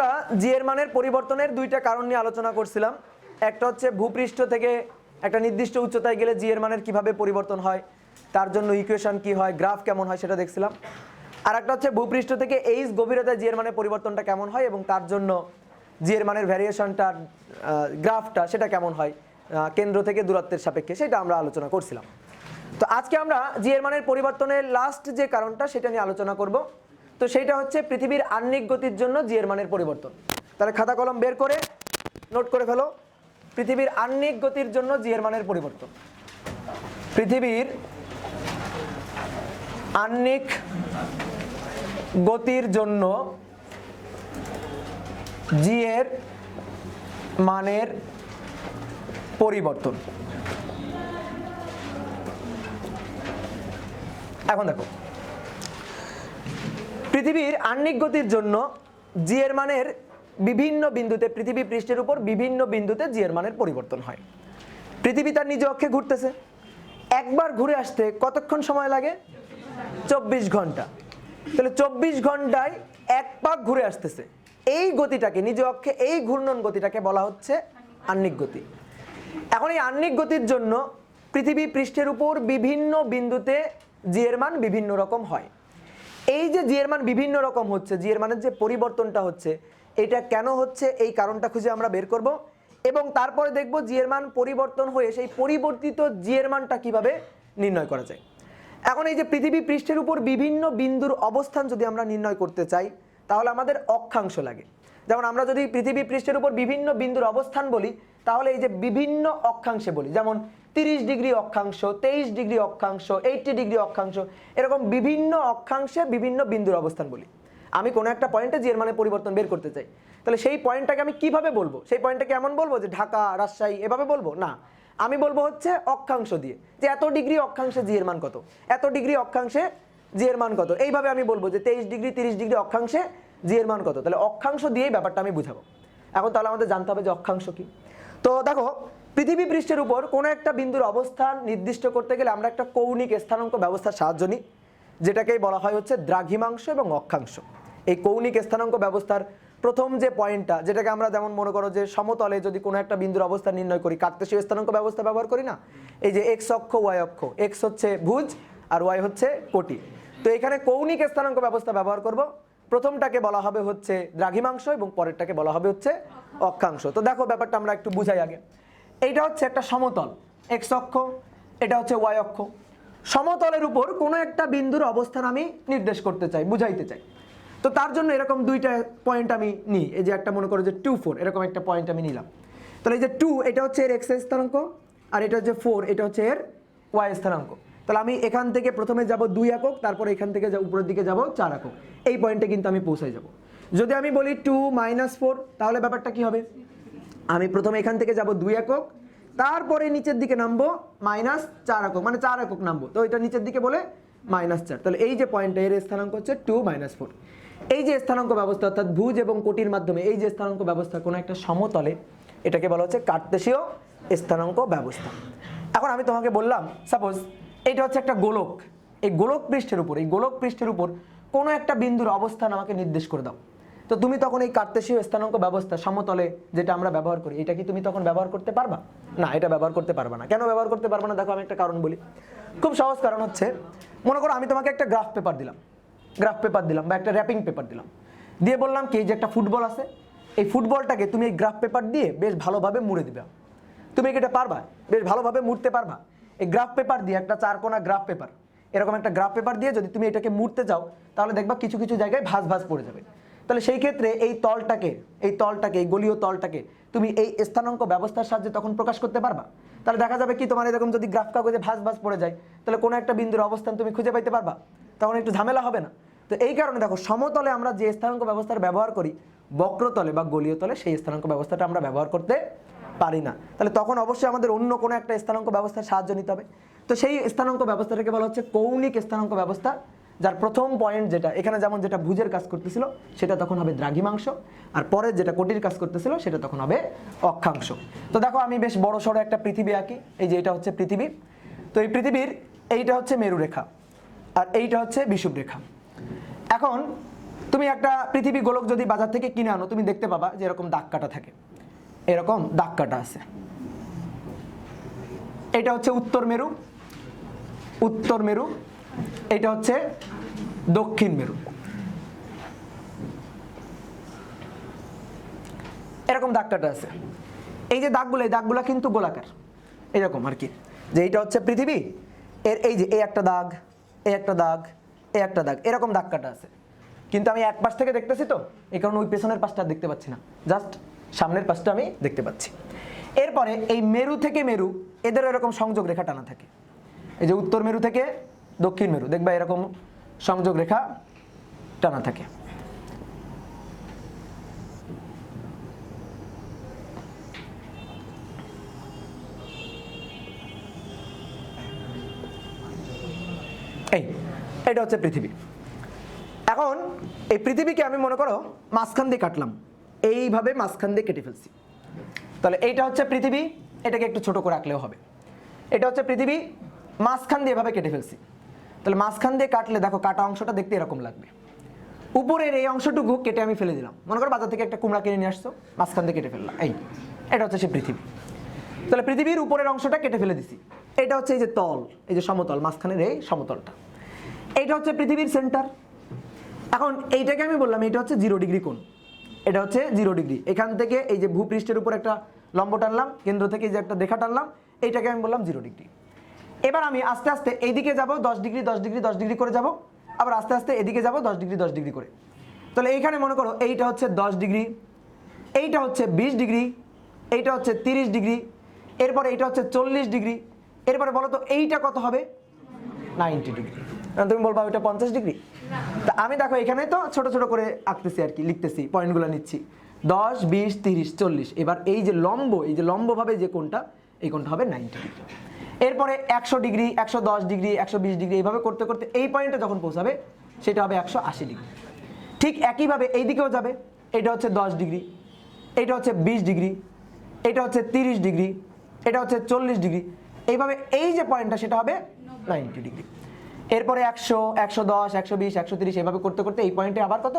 আমরা জি এর মানের পরিবর্তনের দুইটা কারণ নিয়ে আলোচনা করছিলাম। একটা হচ্ছে ভূপৃষ্ঠ থেকে একটা নির্দিষ্ট উচ্চতায় গেলে জি এর মানের কিভাবে পরিবর্তন হয়, তার জন্য ইকুয়েশন কি হয়, গ্রাফ কেমন হয় সেটা দেখছিলাম। আর একটা হচ্ছে ভূপৃষ্ঠ থেকে এইচ গভীরতায় জি এর মানের পরিবর্তনটা কেমন হয় এবং তার জন্য জি এর মানের ভ্যারিয়েশনটা গ্রাফটা সেটা কেমন হয় কেন্দ্র থেকে দূরত্বের সাপেক্ষে, সেটা আমরা আলোচনা করছিলাম। তো আজকে আমরা জি এর মানের পরিবর্তনের লাস্ট যে কারণটা সেটা নিয়ে আলোচনা করব। তো সেইটা হচ্ছে পৃথিবীর আহ্নিক গতির জন্য জি এর মানের পরিবর্তন। তাহলে খাতা কলম বের করে নোট করে ফেলো, পৃথিবীর আহ্নিক গতির জন্য জি এর মানের পরিবর্তন। পৃথিবীর আহ্নিক গতির জন্য জি এর মানের পরিবর্তন। এখন দেখো, পৃথিবীর আহ্নিক গতির জন্য জি এর মানের বিভিন্ন বিন্দুতে, পৃথিবী পৃষ্ঠের উপর বিভিন্ন বিন্দুতে জি এর মানের পরিবর্তন হয়। পৃথিবী তার নিজ অক্ষে ঘুরতেছে, একবার ঘুরে আসতে কতক্ষণ সময় লাগে? 24 ঘন্টা। তাহলে 24 ঘন্টায় এক পাক ঘুরে আসতেছে, এই গতিটাকে, নিজ অক্ষে এই ঘূর্ণন গতিটাকে বলা হচ্ছে আহ্নিক গতি। এখন এই আহ্নিক গতির জন্য পৃথিবী পৃষ্ঠের উপর বিভিন্ন বিন্দুতে জি এর মান বিভিন্ন রকম হয়। এই যে জি এর মান বিভিন্ন রকম হচ্ছে, জি এর মানের যে পরিবর্তনটা হচ্ছে, এটা কেন হচ্ছে এই কারণটা খুঁজে আমরা বের করব এবং তারপরে দেখব জি এর মান পরিবর্তন হয়ে সেই পরিবর্তিত জি এর মানটা কিভাবে নির্ণয় করা যায়। এখন এই যে পৃথিবী পৃষ্ঠের উপর বিভিন্ন বিন্দুর অবস্থান যদি আমরা নির্ণয় করতে চাই, তাহলে আমাদের অক্ষাংশ লাগে। যেমন আমরা যদি পৃথিবী পৃষ্ঠের উপর বিভিন্ন বিন্দুর অবস্থান বলি, তাহলে এই যে বিভিন্ন অক্ষাংশে বলি, যেমন 30 ডিগ্রি অক্ষাংশ, 23 ডিগ্রি অক্ষাংশ, 80 ডিগ্রি অক্ষাংশ, এরকম বিভিন্ন অক্ষাংশে বিভিন্ন বিন্দুর অবস্থান বলি। আমি কোনো একটা পয়েন্টে জি এর মানে পরিবর্তন বের করতে চাই, তাহলে সেই পয়েন্টটাকে আমি কিভাবে বলবো? সেই পয়েন্টটাকে এমন বলবো যে ঢাকা, রাজশাহী এভাবে বলবো না, আমি বলবো হচ্ছে অক্ষাংশ দিয়ে, যে এত ডিগ্রি অক্ষাংশে জি এর মান কত, এত ডিগ্রি অক্ষাংশে জি এর মান কত, এইভাবে আমি বলবো যে 23 ডিগ্রি 30 ডিগ্রি অক্ষাংশে জি এর মান কত। তাহলে অক্ষাংশ দিয়েই ব্যাপারটা আমি বুঝাবো। এখন তাহলে আমাদের জানতে হবে যে অক্ষাংশ কি। তো দেখো, পৃথিবী পৃষ্ঠের উপর কোনো একটা বিন্দুর অবস্থান নির্দিষ্ট করতে গেলে আমরা একটা কৌণিক স্থানাঙ্ক ব্যবস্থার সাহায্য নিই, যেটাকেই বলা হয় হচ্ছে দ্রাঘিমাংশ এবং অক্ষাংশ। এই কৌণিক স্থানাঙ্ক ব্যবস্থার প্রথম যে পয়েন্টটা, যেটাকে আমরা যেমন মনে করো যে সমতলে যদি কোনো একটা বিন্দুর অবস্থান নির্ণয় করি, কার্তেশীয় স্থানাঙ্ক ব্যবস্থা ব্যবহার করি না, এই যে এক্স অক্ষ ওয়াই অক্ষ, এক্স হচ্ছে ভুজ আর ওয়াই হচ্ছে কোটি। তো এখানে কৌণিক স্থানাঙ্ক ব্যবস্থা ব্যবহার করব। প্রথমটাকে বলা হবে হচ্ছে দ্রাঘিমাংশ এবং পরেরটাকে বলা হবে হচ্ছে অক্ষাংশ। তো দেখো ব্যাপারটা আমরা একটু বুঝাই আগে। এইটা হচ্ছে একটা সমতল, এক্স অক্ষ, এটা হচ্ছে ওয়াই অক্ষ। সমতলের উপর কোনো একটা বিন্দুর অবস্থান আমি নির্দেশ করতে চাই, বুঝাইতে চাই। তো তার জন্য এরকম দুইটা পয়েন্ট আমি নিই। এই যে একটা মনে করো যে 2 4, এরকম একটা পয়েন্ট আমি নিলাম। তাহলে এই যে 2, এটা হচ্ছে এর এক্স স্থানাঙ্ক, আর এটা হচ্ছে 4, এটা হচ্ছে এর ওয়াই স্থানাঙ্ক। তাহলে আমি এখান থেকে প্রথমে যাব 2 একক, তারপর এখান থেকে উপরের দিকে যাব 4 একক, এই পয়েন্টে কিন্তু আমি পৌঁছাই যাব। যদি আমি বলি 2 - 4, তাহলে ব্যাপারটা কি হবে? আমি প্রথমে এখান থেকে যাব 2 একক, তারপরে নিচের দিকে নামবো -4 একক, মানে 4 একক নামবো, তো এটা নিচের দিকে বলে -4। তাহলে এই যে পয়েন্টটা, এর স্থানাঙ্ক হচ্ছে 2 - 4। এই যে স্থানাঙ্ক ব্যবস্থা, অর্থাৎ ভুজ এবং কোটির মাধ্যমে এই যে স্থানাঙ্ক ব্যবস্থা কোনো একটা সমতলে, এটাকে বলা হচ্ছে কার্তেশীয় স্থানাঙ্ক ব্যবস্থা। এখন আমি তোমাকে বললাম, সাপোজ এইটা হচ্ছে একটা গোলক, এই গোলক পৃষ্ঠের উপর, এই গোলক পৃষ্ঠের উপর কোনো একটা বিন্দুর অবস্থান আমাকে নির্দেশ করে দাও। তো তুমি তখন এই কার্তেশীয় স্থানাঙ্ক ব্যবস্থা সমতলে যেটা আমরা ব্যবহার করি, এটা কি তুমি তখন ব্যবহার করতে পারবা? না, এটা ব্যবহার করতে পারবা না। কেন ব্যবহার করতে পারবা না? দেখো, আমি একটা কারণ বলি। খুব সহজ কারণ হচ্ছে, মনে করো আমি তোমাকে একটা গ্রাফ পেপার দিলাম, বা একটা র্যাপিং পেপার দিলাম, দিয়ে বললাম কি, যে একটা ফুটবল আছে, এই ফুটবলটাকে তুমি এই গ্রাফ পেপার দিয়ে বেশ ভালোভাবে মুড়ে দিবে। তুমি কি এটা পারবা? বেশ ভালোভাবে মুড়তে পারবা? এই গ্রাফ পেপার দিয়ে, একটা 4 কোণা গ্রাফ পেপার, এরকম একটা গ্রাফ পেপার দিয়ে যদি তুমি এটাকে মুড়তে যাও, তাহলে দেখবা কিছু কিছু জায়গায় ভাঁজ ভাঁজ পড়ে যাবে। তাহলে সেই ক্ষেত্রে এই তলটাকে, এই গলীয় তলটাকে তুমি এই স্থানাঙ্ক ব্যবস্থার সাহায্যে তখন প্রকাশ করতে পারবা। তাহলে দেখা যাবে কি, তোমার এরকম যদি গ্রাফ কাগজে ভাঁজ ভাঁজ পড়ে যায়, তাহলে কোনো একটা বিন্দুর অবস্থান তুমি খুঁজে পাইতে পারবা? তখন একটু ঝামেলা হবে না? তো এই কারণে দেখো, সমতলে আমরা যে স্থানাঙ্ক ব্যবস্থার ব্যবহার করি, বক্রতলে বা গলীয় তলে সেই স্থানাঙ্ক ব্যবস্থাটা আমরা ব্যবহার করতে পারি না। তাহলে তখন অবশ্যই আমাদের অন্য কোনো একটা স্থানাঙ্ক ব্যবস্থার সাহায্য নিতে হবে। তো সেই স্থানাঙ্ক ব্যবস্থাটাকে বলা হচ্ছে কৌণিক স্থানাঙ্ক ব্যবস্থা, যার প্রথম পয়েন্ট যেটা এখানে যেমন যেটা ভুজের কাজ করতেছিল সেটা তখন হবে দ্রাঘিমাংশ, আর পরের যেটা কোটির কাজ করতেছিল সেটা তখন হবে অক্ষাংশ। তো দেখো, আমি বেশ বড় সড়ো একটা পৃথিবী আঁকি। এই যে এটা হচ্ছে পৃথিবী, তো এই পৃথিবীর এইটা হচ্ছে মেরুরেখা আর এইটা হচ্ছে বিষুবরেখা। এখন তুমি একটা পৃথিবী গোলক যদি বাজার থেকে কিনে আনো, তুমি দেখতে পাবা যে এরকম দাগ কাটা থাকে, এরকম দাগ কাটা আছে। এটা হচ্ছে উত্তর মেরু, উত্তর মেরু, এটা হচ্ছে দক্ষিণ মেরু। এরকম দাগ কাটা আছে। এই যে দাগগুলো, এই দাগগুলো কিন্তু গোলাকার, এরকম আর কি, যে এইটা হচ্ছে পৃথিবী, এর এই যে এই একটা দাগ, এই একটা দাগ, এই একটা দাগ, এরকম দাগ কাটা আছে। কিন্তু আমি এক পাশ থেকে দেখতেছি তো, এই কারণে ওই পেছনের পাশটা দেখতে পাচ্ছি না, জাস্ট সামনের পাশটা আমি দেখতে পাচ্ছি। এরপরে এই মেরু থেকে মেরু, এদের এরকম সংযোগ রেখা টানা থাকে। এই যে উত্তর মেরু থেকে দক্ষিণ মেরু, দেখবা এরকম সংযোগ রেখা টানা থাকে। এটা হচ্ছে পৃথিবী। এখন এই পৃথিবীকে আমি মনে করো মাঝখান দিয়ে কাটলাম, এইভাবে মাঝখান দিয়ে কেটে ফেলছি। তাহলে এইটা হচ্ছে পৃথিবী, এটাকে একটু ছোট করে আঁকলেও হবে। এটা হচ্ছে পৃথিবী, মাঝখান দিয়ে এভাবে কেটে ফেলছি। তাহলে মাঝখান দিয়ে কাটলে দেখো কাটা অংশটা দেখতে এরকম লাগবে। উপরের এই অংশটুকু কেটে আমি ফেলে দিলাম, মনে করো বাজার থেকে একটা কুমড়া কিনে নিয়ে আসছো, মাঝখান দিয়ে কেটে ফেললাম, এটা হচ্ছে সে পৃথিবী। তাহলে পৃথিবীর উপরের অংশটা কেটে ফেলে দিছি। এটা হচ্ছে এই যে তল, এই যে সমতল, মাঝখানের এই সমতলটা, এইটা হচ্ছে পৃথিবীর সেন্টার। এখন এইটাকে আমি বললাম এটা হচ্ছে 0 ডিগ্রি কোণ, এটা হচ্ছে 0 ডিগ্রি। এখান থেকে এই যে ভূপৃষ্ঠের উপর একটা লম্ব টানলাম, কেন্দ্র থেকে এই যে একটা রেখা টানলাম, এইটাকে আমি বললাম 0 ডিগ্রি। এবার আমি আস্তে আস্তে এইদিকে যাব 10 ডিগ্রি 10 ডিগ্রি 10 ডিগ্রি করে যাব, আবার আস্তে আস্তে এদিকে যাব 10 ডিগ্রি 10 ডিগ্রি করে। তাহলে এইখানে মনে করো এইটা হচ্ছে 10 ডিগ্রি, এইটা হচ্ছে 20 ডিগ্রি, এইটা হচ্ছে 30 ডিগ্রি, এরপরে এইটা হচ্ছে 40 ডিগ্রি, এরপরে বলো তো এইটা কত হবে? 90 ডিগ্রি। তুমি বলবা ওইটা 50 ডিগ্রি। তা আমি দেখো এখানে তো ছোট ছোট করে আঁকতেছি আর কি, লিখতেছি, পয়েন্টগুলো নিচ্ছি, 10 20 30 40। এবার এই যে লম্ব, এই যে লম্বভাবে যে কোণটা, এই কোণটা হবে 90 ডিগ্রি। এরপরে 100 ডিগ্রি 110 ডিগ্রি 120 ডিগ্রি এইভাবে করতে করতে এই পয়েন্টে যখন পৌঁছাবে সেটা হবে 180 ডিগ্রি। ঠিক একইভাবে এই দিকেও যাবে, এটা হচ্ছে 10 ডিগ্রি, এটা হচ্ছে 20 ডিগ্রি, এটা হচ্ছে 30 ডিগ্রি, এটা হচ্ছে 40 ডিগ্রি। এইভাবে এই যে পয়েন্টটা সেটা হবে 90 ডিগ্রি। এরপরে 100 110 120 130 এভাবে করতে করতে এই পয়েন্টে আবার কত?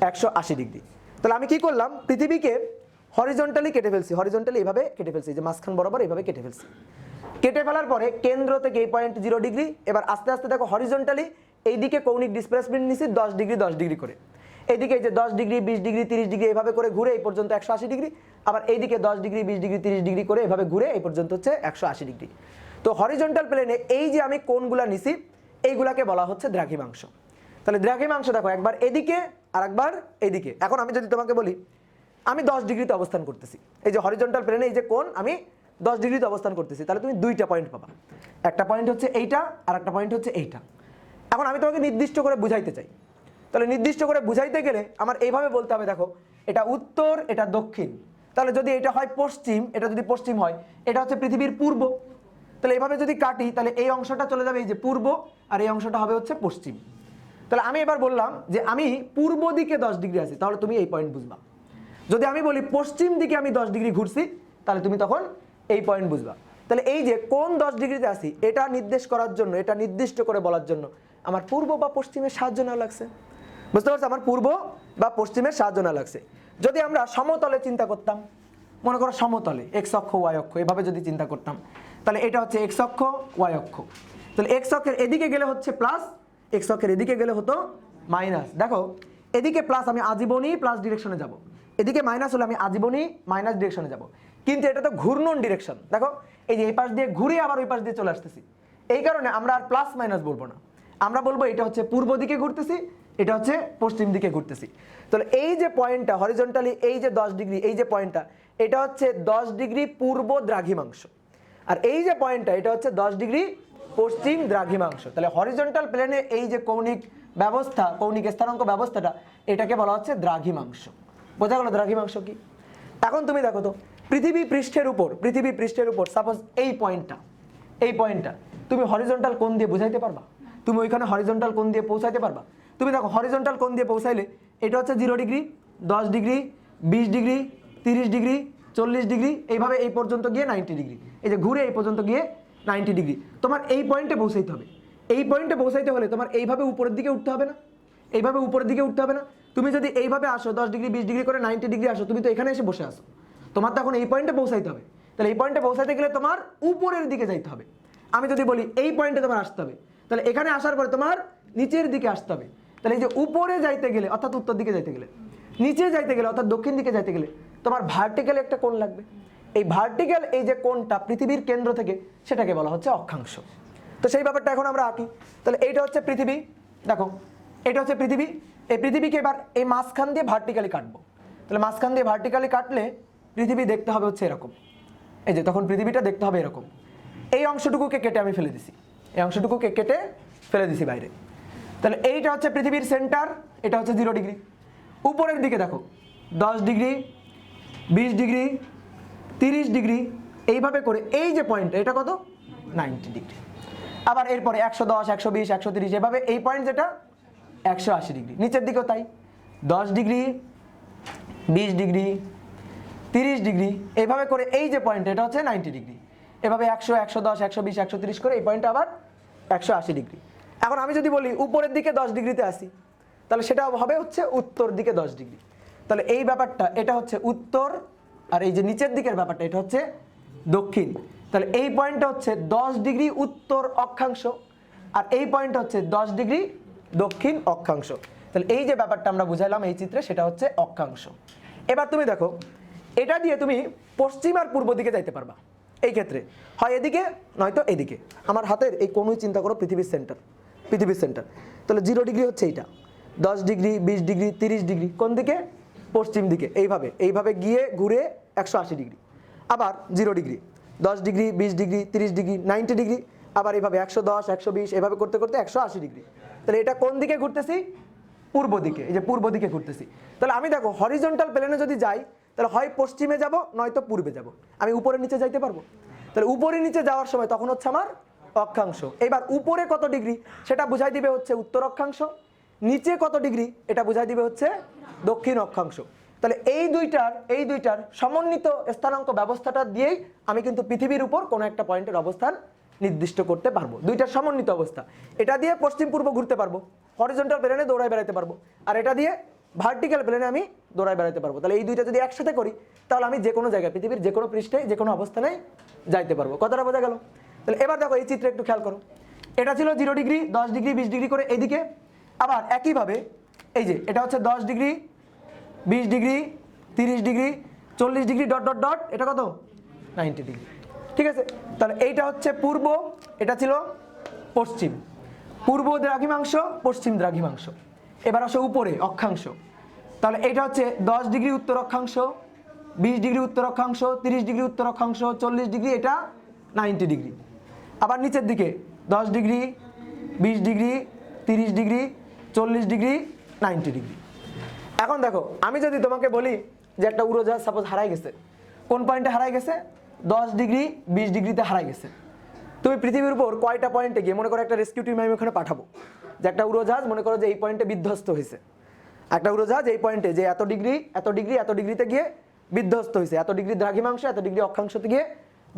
180 ডিগ্রি। তাহলে আমি কি করলাম? পৃথিবীকে হরিজন্টালি কেটে ফেলছি, হরিজন্টালি এইভাবে কেটে ফেলছি, যে মাঝখান বরাবর এইভাবে কেটে ফেলছি। কেটে ফেলার পরে কেন্দ্র থেকে এই পয়েন্ট 0 ডিগ্রি। এবার আস্তে আস্তে দেখো হরিজন্টালি এইদিকে কৌণিক ডিসপ্লেসমেন্ট নিছি 10 ডিগ্রি 10 ডিগ্রি করে। এইদিকে এই যে 10 ডিগ্রি 20 ডিগ্রি 30 ডিগ্রি এইভাবে করে ঘুরে এই পর্যন্ত 180 ডিগ্রি। আবার এইদিকে 10 ডিগ্রি 20 ডিগ্রি 30 ডিগ্রি করে এভাবে ঘুরে এই পর্যন্ত হচ্ছে 180 ডিগ্রি। তো হরিজন্টাল প্লেনে এই যে আমি কোণগুলা নিছি এইগুলাকে বলা হচ্ছে দ্রাঘিমাংশ। তাহলে দ্রাঘিমাংশ দেখো একবার এদিকে আর একবার এদিকে। এখন আমি যদি তোমাকে বলি আমি 10 ডিগ্রিতে অবস্থান করতেছি, এই যে হরিজন্টাল প্লেনে এই যে কোণ আমি 10 ডিগ্রিতে অবস্থান করতেছি, তাহলে তুমি দুইটা পয়েন্ট পাবা। একটা পয়েন্ট হচ্ছে এইটা আর একটা পয়েন্ট হচ্ছে এইটা। এখন আমি তোমাকে নির্দিষ্ট করে বুঝাইতে চাই, তাহলে নির্দিষ্ট করে বুঝাইতে গেলে আমার এইভাবে বলতে হবে, দেখো এটা উত্তর এটা দক্ষিণ। তাহলে যদি এটা হয় পশ্চিম, এটা যদি পশ্চিম হয়, এটা হচ্ছে পৃথিবীর পূর্ব। তাহলে এইভাবে যদি কাটি তাহলে এই অংশটা চলে যাবে এই যে পূর্ব, আর এই অংশটা হবে হচ্ছে পশ্চিম। তাহলে আমি এবার বললাম যে আমি পূর্ব দিকে 10 ডিগ্রি আছি, তাহলে তুমি এই পয়েন্ট বুঝবা। যদি আমি বলি পশ্চিম দিকে আমি 10 ডিগ্রি ঘুরছি, তাহলে তুমি তখন এই পয়েন্ট বুঝবা। তাহলে এই যে কোন 10 ডিগ্রিতে আছি এটা নির্দেশ করার জন্য, এটা নির্দিষ্ট করে বলার জন্য আমার পূর্ব বা পশ্চিমের সাহায্য নেওয়া লাগছে। বুঝতে পারছো? আমার পূর্ব বা পশ্চিমের সাহায্য নেওয়া লাগছে। যদি আমরা সমতলে চিন্তা করতাম, মনে করো সমতলে এক্স অক্ষ ওয়াই অক্ষ এভাবে যদি চিন্তা করতাম, তাহলে এটা হচ্ছে এক্স অক্ষ ওয়াই অক্ষ। তাহলে এক্স অক্ষের এদিকে গেলে হচ্ছে প্লাস, এক্স অক্ষের এদিকে গেলে হতো মাইনাস। দেখো এদিকে প্লাস আমি আজীবনই প্লাস ডিরেকশনে যাব, এদিকে মাইনাস হলে আমি আজীবনই মাইনাস ডিরেকশনে যাব। কিন্তু এটা তো ঘূর্ণন ডিরেকশন, দেখো এই যে এই পাশ দিয়ে ঘুরে আবার ওই পাশ দিয়ে চলে আসতেছি। এই কারণে আমরা আর প্লাস মাইনাস বলবো না, আমরা বলবো এটা হচ্ছে পূর্ব দিকে ঘুরতেছি, এটা হচ্ছে পশ্চিম দিকে ঘুরতেছি। তাহলে এই যে পয়েন্টটা হরিজন্টালি এই যে 10 ডিগ্রি, এই যে পয়েন্টটা এটা হচ্ছে 10 ডিগ্রি পূর্ব দ্রাঘিমাংশ, আর এই যে পয়েন্টটা এটা হচ্ছে 10 ডিগ্রি পশ্চিম দ্রাঘিমাংশ। তাহলে হরিজন্টাল প্লেনে এই যে কৌণিক ব্যবস্থা, কৌণিক স্থানাঙ্ক ব্যবস্থাটা, এটাকে বলা হচ্ছে দ্রাঘিমাংশ। বোঝা গেল দ্রাঘিমাংশ কি? এখন তুমি দেখো তো পৃথিবী পৃষ্ঠের উপর সাপোজ এই পয়েন্টটা তুমি হরিজন্টাল কোণ দিয়ে বোঝাইতে পারবা? তুমি ওইখানে হরিজন্টাল কোণ দিয়ে পৌঁছাইতে পারবা? তুমি দেখো হরিজন্টাল কোণ দিয়ে পৌঁছাইলে এটা হচ্ছে 0 degree 10 degree 20 degree 30 degree 40 degree এইভাবে এই পর্যন্ত গিয়ে 90 ডিগ্রি, এই যে ঘুরে এই পর্যন্ত গিয়ে 90 ডিগ্রি। তোমার এই পয়েন্টে পৌঁছাইতে হবে। এই পয়েন্টে পৌঁছাইতে হলে তোমার এইভাবে উপরের দিকে উঠতে হবে না? এইভাবে উপরের দিকে উঠতে হবে না? তুমি যদি এইভাবে আসো 10 ডিগ্রি 20 ডিগ্রি করে 90 ডিগ্রি আসো, তুমি তো এখানে এসে বসে আসো, তোমার তো এখন এই পয়েন্টে পৌঁছাইতে হবে। তাহলে এই পয়েন্টে পৌঁছাতে গেলে তোমার উপরের দিকে যাইতে হবে। আমি যদি বলি এই পয়েন্টে তোমার আসতে হবে, তাহলে এখানে আসার পরে তোমার নিচের দিকে আসতে হবে। তাহলে এই যে উপরে যাইতে গেলে অর্থাৎ উত্তর দিকে যাইতে গেলে, নিচে যাইতে গেলে অর্থাৎ দক্ষিণ দিকে যাইতে গেলে তোমার ভার্টিক্যাল একটা কোণ লাগবে। এই ভার্টিক্যাল এই যে কোণটা পৃথিবীর কেন্দ্র থেকে, সেটাকে বলা হচ্ছে অক্ষাংশ। তো সেই ব্যাপারটা এখন আমরা আঁকি। তাহলে এইটা হচ্ছে পৃথিবী, দেখো এটা হচ্ছে পৃথিবী। এই পৃথিবীকে এবার এই মাঝখান দিয়ে ভার্টিক্যালি কাটবো। তাহলে মাঝখান দিয়ে ভার্টিক্যালি কাটলে পৃথিবী দেখতে হবে হচ্ছে এরকম। এই যে তখন পৃথিবীটা দেখতে হবে এরকম। এই অংশটুকুকে কেটে আমি ফেলে দিছি, এই অংশটুকুকে কেটে ফেলে দিছি বাইরে। তাহলে এইটা হচ্ছে পৃথিবীর সেন্টার, এটা হচ্ছে 0 ডিগ্রি। উপরের দিকে দেখো 10 ডিগ্রি 20 ডিগ্রি 30 ডিগ্রি এইভাবে করে এই যে পয়েন্ট, এটা কত 90 ডিগ্রি। আবার এরপরে 110 120 130 এভাবে এই পয়েন্ট যেটা 180 ডিগ্রি। নিচের দিকেও তাই 10 ডিগ্রি 20 ডিগ্রি 30 ডিগ্রি এইভাবে করে এই যে পয়েন্ট, এটা হচ্ছে 90 ডিগ্রি। এভাবে 100 110 120 130 করে এই পয়েন্টটা আবার 180 ডিগ্রি। এখন আমি যদি বলি উপরের দিকে 10 ডিগ্রিতে আসি, তাহলে সেটা হবে হচ্ছে উত্তর দিকে 10 ডিগ্রি। তাহলে এই ব্যাপারটা এটা হচ্ছে উত্তর, আর এই যে নিচের দিকের ব্যাপারটা এটা হচ্ছে দক্ষিণ। তাহলে এই পয়েন্টটা হচ্ছে 10 ডিগ্রি উত্তর অক্ষাংশ, আর এই পয়েন্টটা হচ্ছে 10 ডিগ্রি দক্ষিণ অক্ষাংশ। তাহলে এই যে ব্যাপারটা আমরা বুঝাইলাম এই চিত্রে, সেটা হচ্ছে অক্ষাংশ। এবার তুমি দেখো এটা দিয়ে তুমি পশ্চিম আর পূর্ব দিকে যাইতে পারবা। এই ক্ষেত্রে হয় এদিকে নয়তো এদিকে। আমার হাতের এই কোণই চিন্তা করো পৃথিবীর সেন্টার, পৃথিবীর সেন্টার। তাহলে 0 ডিগ্রি হচ্ছে এইটা, 10 ডিগ্রি 20 ডিগ্রি 30 ডিগ্রি কোন দিকে, পশ্চিম দিকে। এইভাবে এইভাবে গিয়ে ঘুরে 180 ডিগ্রি। আবার 0 degree 10 degree 20 degree 30 degree 90 degree. আবার এইভাবে 110 120 এভাবে করতে করতে 180 ডিগ্রি। তাহলে এটা কোন দিকে ঘুরতেছি, পূর্ব দিকে। এই যে পূর্ব দিকে ঘুরতেছি। তাহলে আমি দেখো হরিজন্টাল প্লেনে যদি যাই, তাহলে হয় পশ্চিমে যাব নয়তো পূর্বে যাব। আমি উপরে নিচে যাইতে পারবো? তাহলে উপরে নিচে যাওয়ার সময় তখন হচ্ছে আমার অক্ষাংশ। এবার উপরে কত ডিগ্রি সেটা বুঝাই দিবে হচ্ছে উত্তর অক্ষাংশ, নিচে কত ডিগ্রি এটা বুঝাই দিবে হচ্ছে দক্ষিণ অক্ষাংশ। তাহলে এই দুইটার সমন্বিত স্থানাঙ্ক ব্যবস্থাটা দিয়েই আমি কিন্তু পৃথিবীর উপর কোনো একটা পয়েন্টের অবস্থান নির্দিষ্ট করতে পারবো। দুইটার সমন্বিত অবস্থা, এটা দিয়ে পশ্চিম পূর্ব ঘুরতে পারবো, হরিজন্টাল প্লেনে দৌড়ায় বেড়াতে পারবো, আর এটা দিয়ে ভার্টিক্যাল প্লেনে আমি দৌড়ায় বেড়াতে পারবো। তাহলে এই দুইটা যদি একসাথে করি, তাহলে আমি যে কোনো জায়গায় পৃথিবীর যে কোনো পৃষ্ঠে যে কোনো অবস্থানে যাইতে পারবো। কথাটা বোঝা গেল? তাহলে এবার দেখো এই চিত্রে একটু খেয়াল করো, এটা ছিল 0 ডিগ্রি 10 ডিগ্রি 20 ডিগ্রি করে এদিকে। আবার একইভাবে এই যে এটা হচ্ছে 10 degree 20 degree 30 degree 40 degree dot dot dot, এটা কত 90 ডিগ্রি। ঠিক আছে, তাহলে এইটা হচ্ছে পূর্ব, এটা ছিল পশ্চিম। পূর্ব দ্রাঘিমাংশ পশ্চিম দ্রাঘিমাংশ। এবার আসো উপরে অক্ষাংশ। তাহলে এটা হচ্ছে 10 ডিগ্রি উত্তর অক্ষাংশ, 20 ডিগ্রি উত্তর অক্ষাংশ, 30 ডিগ্রি উত্তর অক্ষাংশ, 40 ডিগ্রি, এটা 90 ডিগ্রি। আবার নিচের দিকে 10 degree 20 degree 30 degree 40 degree 90 degree. এখন দেখো আমি যদি তোমাকে বলি যে একটা উড়োজাহাজ সাপোজ হারাই গেছে, কোন পয়েন্টে হারাই গেছে, 10 ডিগ্রি 20 ডিগ্রিতে হারাই গেছে। তুমি পৃথিবীর উপর কয়টা পয়েন্টে গিয়ে, মনে করো একটা রেস্কিউ টিম আমি ওখানে পাঠাবো, যে একটা উড়োজাহাজ মনে করো যে এই পয়েন্টে বিধ্বস্ত হয়েছে, একটা উড়োজাহাজ এই পয়েন্টে যে এত ডিগ্রি এত ডিগ্রি এত ডিগ্রিতে গিয়ে বিধ্বস্ত হয়েছে, এত ডিগ্রি দ্রাঘিমাংশ এত ডিগ্রি অক্ষাংশতে গিয়ে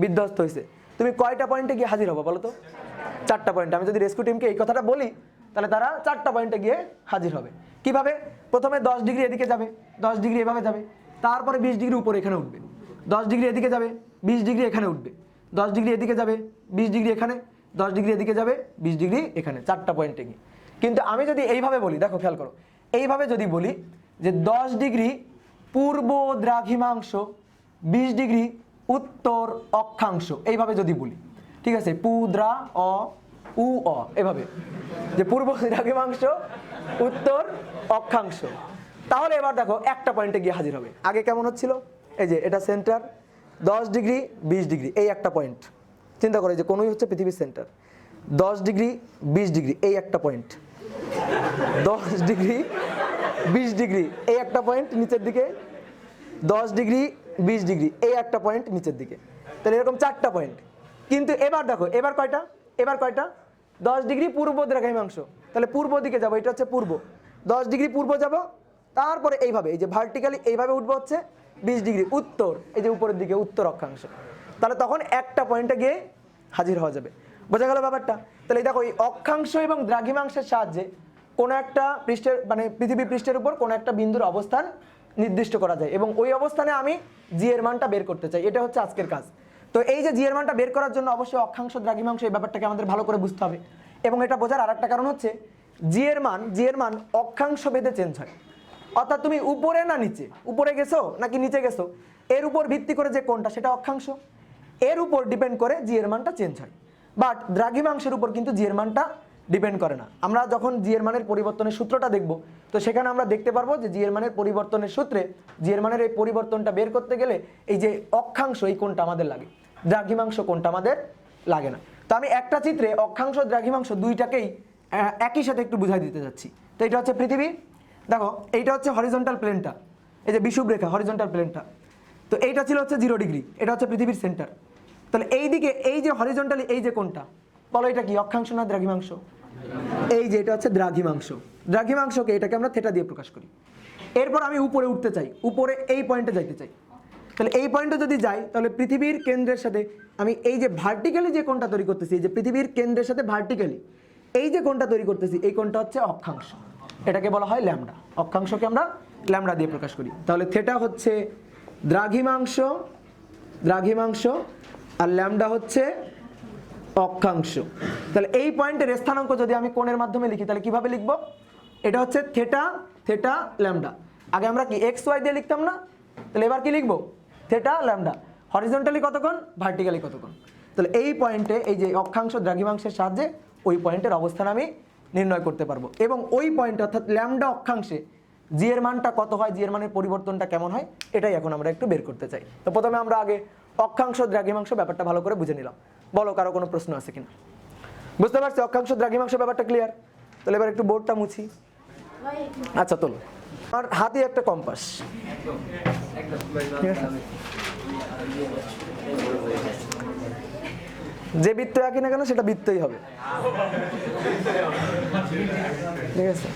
বিধ্বস্ত হয়েছে। তুমি কয়টা পয়েন্টে গিয়ে হাজির হবো বলো তো? 4টা পয়েন্টে। আমি যদি রেস্কিউ টিমকে এই কথাটা বলি, তাহলে তারা 4টা পয়েন্টে গিয়ে হাজির হবে। কিভাবে? প্রথমে 10 ডিগ্রি এদিকে যাবে, 10 ডিগ্রি এভাবে যাবে, তারপরে 20 ডিগ্রি উপরে এখানে উঠবে, 10 ডিগ্রি এদিকে যাবে, 20 ডিগ্রি এখানে উঠবে, 10 ডিগ্রি এদিকে যাবে, 20 ডিগ্রি এখানে, 10 ডিগ্রি এদিকে যাবে, 20 ডিগ্রি এখানে, 4টা পয়েন্টে গিয়ে। কিন্তু আমি যদি এইভাবে বলি, দেখো খেয়াল করো, এইভাবে যদি বলি যে 10 ডিগ্রি পূর্ব দ্রাঘিমাংশ 20 ডিগ্রি উত্তর অক্ষাংশ, এইভাবে যদি বলি, ঠিক আছে, পুদ্রা অ উ অ, এভাবে যে পূর্ব দ্রাঘিমাংশ উত্তর অক্ষাংশ, তাহলে এবার দেখো একটা পয়েন্টে গিয়ে হাজির হবে। আগে কেমন হচ্ছিল, এই যে এটা সেন্টার 10 ডিগ্রি 20 ডিগ্রি, এই একটা পয়েন্ট চিন্তা করে, যে কোনোই হচ্ছে পৃথিবীর সেন্টার, 10 ডিগ্রি 20 ডিগ্রি এই একটা পয়েন্ট, 10 ডিগ্রি 20 ডিগ্রি এই একটা পয়েন্ট নিচের দিকে, 10 ডিগ্রি 20 ডিগ্রি এই একটা পয়েন্ট নিচের দিকে। তাহলে এরকম 4টা পয়েন্ট। কিন্তু এবার দেখো এবার কয়টা, এবার কয়টা, 10 ডিগ্রি পূর্ব দ্রাঘিমাংশ, তাহলে পূর্ব দিকে যাবো, এটা হচ্ছে পূর্ব, 10 ডিগ্রি পূর্ব যাব, তারপরে এইভাবে এই যে ভার্টিক্যালি এইভাবে উঠবো হচ্ছে 20 ডিগ্রি উত্তর, এই যে উপরের দিকে উত্তর অক্ষাংশ। তাহলে তখন একটা পয়েন্টে গিয়ে হাজির হওয়া যাবে। বোঝা গেল ব্যাপারটা? তাহলে দেখো এই অক্ষাংশ এবং দ্রাঘিমাংশের সাহায্যে কোনো একটা পৃষ্ঠের মানে পৃথিবী পৃষ্ঠের উপর কোনো একটা বিন্দুর অবস্থান নির্দিষ্ট করা যায় এবং ওই অবস্থানে আমি জি এর মানটা বের করতে চাই। এটা হচ্ছে আজকের কাজ। তো এই যে জি এর মানটা বের করার জন্য অবশ্যই অক্ষাংশ দ্রাঘিমাংশ এই ব্যাপারটাকে আমাদের ভালো করে বুঝতে হবে এবং এটা বোঝার আরেকটা কারণ হচ্ছে জি এর মান অক্ষাংশ ভেদে চেঞ্জ হয়। অর্থাৎ তুমি উপরে না নিচে, উপরে গেছো নাকি নিচে গেছো, এর উপর ভিত্তি করে যে কোনটা সেটা অক্ষাংশ, এর উপর ডিপেন্ড করে জি এর মানটা চেঞ্জ হয়। বাট দ্রাঘিমাংশের উপর কিন্তু জি এর মানটা ডিপেন্ড করে না। আমরা যখন জি এর মানের পরিবর্তনের সূত্রটা দেখব তো সেখানে আমরা দেখতে পারবো যে জি এর মানের পরিবর্তনের সূত্রে জি এর মানের এই পরিবর্তনটা বের করতে গেলে এই যে অক্ষাংশ এই কোণটা আমাদের লাগে, দ্রাঘিমাংশ কোণটা আমাদের লাগে না। তো আমি একটা চিত্রে অক্ষাংশ দ্রাঘিমাংশ দুইটাকেই একই সাথে একটু বুঝাই দিতে যাচ্ছি। তো এটা হচ্ছে পৃথিবী, দেখো এইটা হচ্ছে হরিজন্টাল প্লেনটা, এই যে বিষুব রেখা হরিজন্টাল প্লেনটা, তো এইটা ছিল হচ্ছে 0 ডিগ্রি, এটা হচ্ছে পৃথিবীর সেন্টার। তাহলে এই দিকে এই যে হরিজন্টালি এই যে কোণটা, বলো এটা কি অক্ষাংশ না দ্রাঘিমাংশ? এই যে এটা হচ্ছে দ্রাঘিমাংশ, দ্রাঘিমাংশকে এটাকে আমরা থেটা দিয়ে প্রকাশ করি। এরপর আমি উপরে উঠতে চাই, উপরে এই পয়েন্টে যাইতে চাই। তাহলে এই পয়েন্টে যদি যাই তাহলে পৃথিবীর কেন্দ্রের সাথে আমি এই যে ভার্টিক্যালি যে কোণটা তৈরি করতেছি, এই যে পৃথিবীর কেন্দ্রের সাথে ভার্টিক্যালি এই যে কোণটা তৈরি করতেছি এই কোণটা হচ্ছে অক্ষাংশ, এটাকে বলা হয় ল্যামডা। অক্ষাংশকে আমরা ল্যামডা দিয়ে প্রকাশ করি। তাহলে থেটা হচ্ছে দ্রাঘিমাংশ, দ্রাঘিমাংশ আর ল্যামডা হচ্ছে অক্ষাংশ। তাহলে এই পয়েন্টের স্থানাঙ্ক যদি আমি কোণের মাধ্যমে লিখি তাহলে কিভাবে লিখব? এটা হচ্ছে থেটা, থেটা ল্যামডা। আগে আমরা কি এক্স ওয়াই দিয়ে লিখতাম না? তাহলে এবার কি লিখব? Theta lambda. হরিজন্টালি কতক্ষণ, ভার্টিক্যালি কতক্ষণ। তাহলে এই পয়েন্টে এই যে অক্ষাংশ দ্রাঘিমাংশের সাহায্যে ওই পয়েন্টের অবস্থান আমি নির্ণয় করতে পারবো এবং ওই পয়েন্ট অর্থাৎ ল্যামডা অক্ষাংশে জি এর মানটা কত হয়, জি এর মানের পরিবর্তনটা কেমন হয়, এটাই এখন আমরা একটু বের করতে চাই। তো প্রথমে আমরা আগে অক্ষাংশ দ্রাঘিমাংশ ব্যাপারটা ভালো করে বুঝে নিলাম। বলো কারো কোনো প্রশ্ন আছে কিনা? বুঝতে পারছি অক্ষাংশ দ্রাঘিমাংশ ব্যাপারটা ক্লিয়ার? তাহলে এবার একটু বোর্ডটা মুছি। আচ্ছা তোলো, আর হাতে একটা কম্পাস, ঠিক আছে? যে বৃত্ত আঁকি না কেন সেটা বৃত্তই হবে, ঠিক আছে?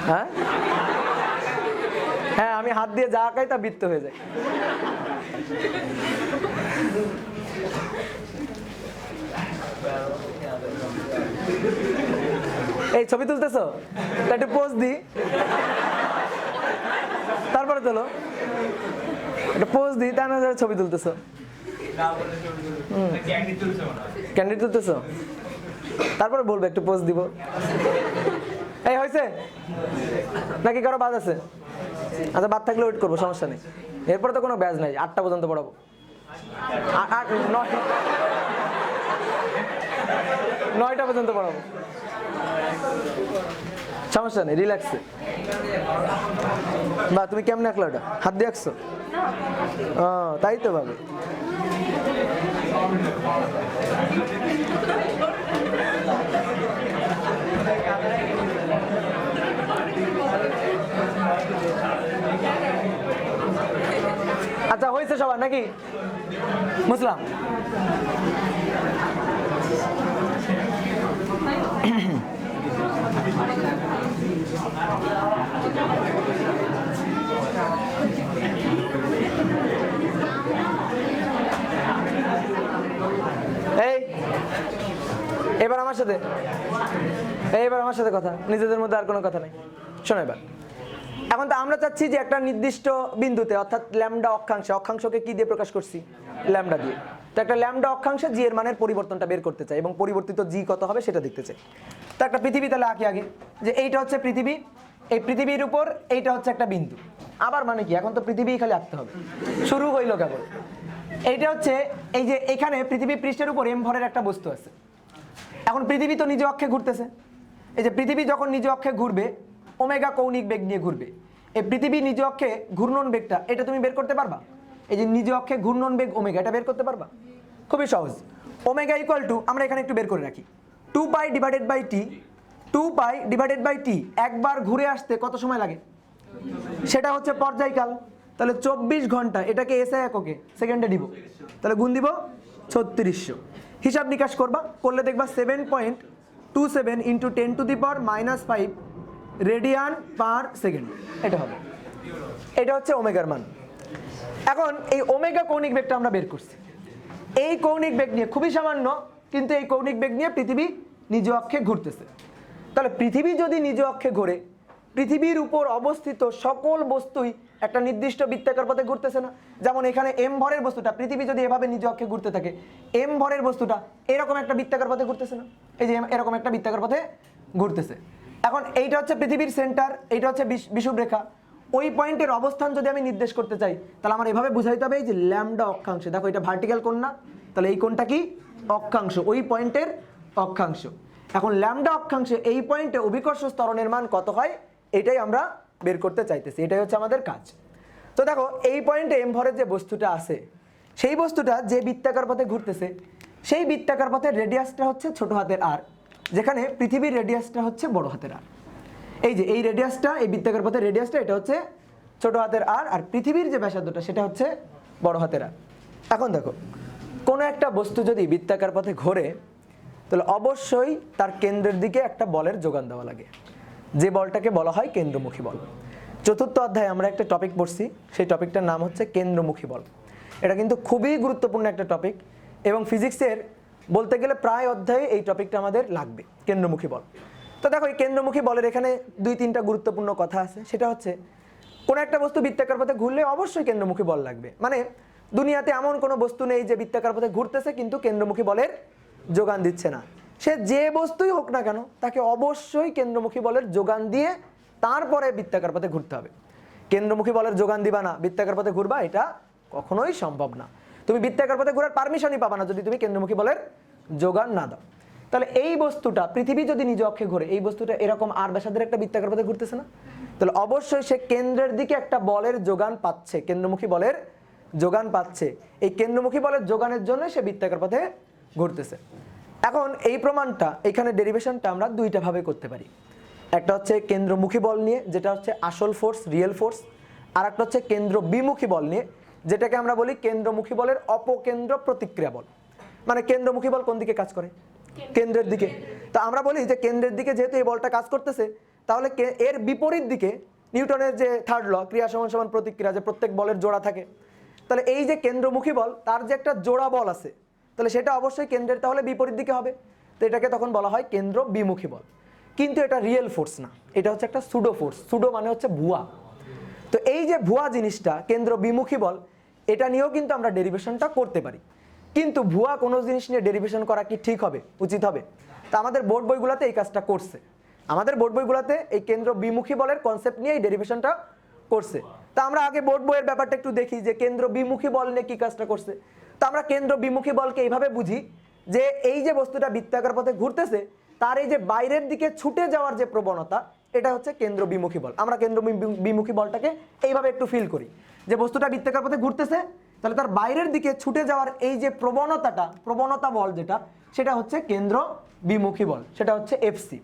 হ্যাঁ হ্যাঁ, আমি হাত দিয়ে যা আঁকাই তা বৃত্ত হয়ে যায়। এই ছবি তুলতেছো, একটু পোজ দি, তারপরে তোলো, একটা পোজ দি, তার না ছবি তুলতেছো, ক্যান্ডি তুলতেছো, তারপরে বলবে একটু পোজ দিব। এই হয়েছে নাকি কারো বাদ আছে? আচ্ছা বাদ থাকলে ওয়েট করবো, সমস্যা নেই। এরপরে তো কোনো ব্যাজ নাই, 8টা পর্যন্ত পড়াবো। 9টা পর্যন্ত পড়াবো, সমস্যা নেই, রিল্যাক্সে। বা তুমি কেমন আঁকলো ওটা, হাত দিয়ে আঁকছো? তাই তো ভাবে। আচ্ছা হয়েছে সবার নাকি? বুঝলাম। এই এবার আমার সাথে, এইবার আমার সাথে কথা, নিজেদের মধ্যে আর কোনো কথা নেই। শোনো এবার, এখন তো আমরা চাচ্ছি যে একটা নির্দিষ্ট বিন্দুতে অর্থাৎ ল্যামডা অক্ষাংশে, অক্ষাংশকে কি দিয়ে প্রকাশ করছি? ল্যামডা দিয়ে। তো একটা ল্যামডা অক্ষাংশে জি এর মানের পরিবর্তনটা বের করতে চাই এবং পরিবর্তিত জি কত হবে সেটা দেখতে চাই। তো একটা পৃথিবী তাহলে আঁকি আগে, যে এইটা হচ্ছে পৃথিবী, এই পৃথিবীর উপর এইটা হচ্ছে একটা বিন্দু। আবার মানে কি, এখন তো পৃথিবী খালি আঁকতে হবে, শুরু হইলো কেবল। এইটা হচ্ছে এই যে এখানে পৃথিবী পৃষ্ঠের উপর এম ভরের একটা বস্তু আছে। এখন পৃথিবী তো নিজ অক্ষে ঘুরতেছে, এই যে পৃথিবী যখন নিজ অক্ষে ঘুরবে ওমেগা কৌণিক বেগ নিয়ে ঘুরবে। এই পৃথিবী নিজ অক্ষে ঘূর্ণন বেগটা এটা তুমি বের করতে পারবা? এই যে নিজ অক্ষে ঘূর্ণন বেগ ওমেগা, এটা বের করতে পারবা? খুবই সহজ। ওমেগা ইকুয়াল টু, আমরা এখানে একটু বের করে রাখি, 2π divided by T. 2π divided by T, একবার ঘুরে আসতে কত সময় লাগে? সেটা হচ্ছে পর্যায়কাল। তাহলে 24 ঘন্টা, এটাকে এসআই এককে সেকেন্ডে দিব, তাহলে গুণ দিব 3600। হিসাব নিকাশ করবা, করলে দেখবা 7.27 ইন্টু 10⁻⁻5 রেডিয়ান পার সেকেন্ড, এটা হবে। এটা হচ্ছে ওমেগার মান। এখন এই ওমেগা কৌণিক বেগটা আমরা বের করছি। এই কৌণিক বেগ নিয়ে খুবই সামান্য, কিন্তু এই কৌণিক বেগ নিয়ে পৃথিবী নিজ অক্ষে ঘুরতেছে। তাহলে পৃথিবী যদি নিজ অক্ষে ঘোরে, পৃথিবীর উপর অবস্থিত সকল বস্তুই একটা নির্দিষ্ট বৃত্তাকার পথে ঘুরতেছে না? যেমন এখানে এম ভরের বস্তুটা, পৃথিবী যদি এভাবে নিজ অক্ষে ঘুরতে থাকে, এম ভরের বস্তুটা এরকম একটা বৃত্তাকার পথে ঘুরতেছে না? এই যে এরকম একটা বৃত্তাকার পথে ঘুরতেছে। এখন এইটা হচ্ছে পৃথিবীর সেন্টার, এইটা হচ্ছে বিষুবরেখা। ওই পয়েন্টের অবস্থান যদি আমি নির্দেশ করতে চাই, তাহলে আমার এভাবে বুঝাইতে হবে এই যে ল্যামডা অক্ষাংশে, দেখো এটা ভার্টিক্যাল কোণ না, তাহলে এই কোণটা কি? অক্ষাংশ, ওই পয়েন্টের অক্ষাংশ। এখন ল্যামডা অক্ষাংশে এই পয়েন্টে অভিকর্ষ ত্বরণের মান কত হয়, এটাই আমরা বের করতে চাইতেছি, এটাই হচ্ছে আমাদের কাজ। তো দেখো এই পয়েন্টে এম ভরের যে বস্তুটা আছে, সেই বস্তুটা যে বৃত্তাকার পথে ঘুরতেছে, সেই বৃত্তাকার পথের রেডিয়াসটা হচ্ছে ছোট হাতের আর, যেখানে পৃথিবীর রেডিয়াসটা হচ্ছে বড় হাতের আর। এই যে এই রেডিয়াসটা, এই বৃত্তাকার পথের রেডিয়াসটা এটা হচ্ছে ছোট হাতের আর, আর পৃথিবীর যে ব্যাসার্ধটা সেটা হচ্ছে বড় হাতের আর। এখন দেখো কোনো একটা বস্তু যদি বৃত্তাকার পথে ঘোরে, তাহলে অবশ্যই তার কেন্দ্রের দিকে একটা বলের যোগান দেওয়া লাগে, যে বলটাকে বলা হয় কেন্দ্রমুখী বল। চতুর্থ অধ্যায়ে আমরা একটা টপিক পড়ছি, সেই টপিকটার নাম হচ্ছে কেন্দ্রমুখী বল। এটা কিন্তু খুবই গুরুত্বপূর্ণ একটা টপিক, এবং ফিজিক্সের বলতে গেলে প্রায় অধ্যায়ে এই টপিকটা আমাদের লাগবে, কেন্দ্রমুখী বল। তো দেখো এই কেন্দ্রমুখী বলের এখানে 2-3টা গুরুত্বপূর্ণ কথা আছে। সেটা হচ্ছে কোনো একটা বস্তু বৃত্তাকার পথে ঘুরলে অবশ্যই কেন্দ্রমুখী বল লাগবে। মানে দুনিয়াতে এমন কোনো বস্তু নেই যে বৃত্তাকার পথে ঘুরতেছে কিন্তু কেন্দ্রমুখী বলের যোগান দিচ্ছে না। সে যে বস্তুই হোক না কেন, তাকে অবশ্যই কেন্দ্রমুখী বলের যোগান দিয়ে তারপরে বৃত্তাকার পথে ঘুরতে হবে। কেন্দ্রমুখী বলের যোগান দিবা না, বৃত্তাকার পথে ঘুরবা, এটা কখনোই সম্ভব না। তুমি বৃত্তাকার পথে ঘোরার পারমিশনই পাবা না যদি তুমি কেন্দ্রমুখী বলের যোগান না দাও। তাহলে এই বস্তুটা, পৃথিবী যদি নিজ অক্ষে ঘোরে, এই বস্তুটা এরকম আর ব্যাসার্ধের একটা বৃত্তাকার পথে ঘুরতেছে না? তাহলে অবশ্যই সে কেন্দ্রের দিকে একটা বলের যোগান পাচ্ছে, কেন্দ্রমুখী বলের যোগান পাচ্ছে। এই কেন্দ্রমুখী বলের যোগানের জন্য সে বৃত্তাকার পথে ঘুরতেছে। এখন এই প্রমাণটা, এখানে ডেরিভেশনটা আমরা 2টা ভাবে করতে পারি। একটা হচ্ছে কেন্দ্রমুখী বল নিয়ে, যেটা হচ্ছে আসল ফোর্স, রিয়েল ফোর্স। আর একটা হচ্ছে কেন্দ্র বিমুখী বল নিয়ে, যেটাকে আমরা বলি কেন্দ্রমুখী বলের অপকেন্দ্র প্রতিক্রিয়া বল। মানে কেন্দ্রমুখী বল কোন দিকে কাজ করে? কেন্দ্রের দিকে। তো আমরা বলি যে কেন্দ্রের দিকে যেহেতু এই বলটা কাজ করতেছে, তাহলে এর বিপরীত দিকে নিউটনের যে থার্ড ল, ক্রিয়া সমান সমান প্রতিক্রিয়া, যে প্রত্যেক বলের জোড়া থাকে, তাহলে এই যে কেন্দ্রমুখী বল, তার যে একটা জোড়া বল আছে, তাহলে সেটা অবশ্যই কেন্দ্রের তাহলে বিপরীত দিকে হবে। তো এটাকে তখন বলা হয় কেন্দ্র বিমুখী বল। কিন্তু এটা রিয়েল ফোর্স না, এটা হচ্ছে একটা সুডো ফোর্স। সুডো মানে হচ্ছে ভুয়া। তো এই যে ভুয়া জিনিসটা কেন্দ্র বিমুখী বল, এটা নিয়েও কিন্তু আমরা ডেরিভেশনটা করতে পারি। কিন্তু ভুয়া কোনো জিনিস নিয়ে ডেরিভেশন করা কি ঠিক হবে, উচিত হবে? তা আমাদের বোর্ড বইগুলোতে এই কাজটা করছে। আমাদের বোর্ড বইগুলোতে এই কেন্দ্র বিমুখী বলের কনসেপ্ট নিয়ে এই ডেরিভেশনটা করছে। তা আমরা আগে বোর্ড বইয়ের ব্যাপারটা একটু দেখি যে কেন্দ্র বিমুখী বল নিয়ে কি কাজটা করছে। তো আমরা কেন্দ্র বিমুখী বলকে এইভাবে বুঝি যে এই যে বস্তুটা বৃত্তাকার পথে ঘুরতেছে, তার এই যে বাইরের দিকে ছুটে যাওয়ার যে প্রবণতা, এটা হচ্ছে কেন্দ্র বিমুখী বল। আমরা কেন্দ্র বিমুখী বলটাকে এইভাবে একটু ফিল করি যে বস্তুটা বৃত্তাকার পথে ঘুরতেছে, তাহলে তার বাইরের দিকে ছুটে যাওয়ার এই যে প্রবণতাটা, প্রবণতা বল যেটা, সেটা হচ্ছে কেন্দ্র বিমুখী বল, সেটা হচ্ছে এফসি।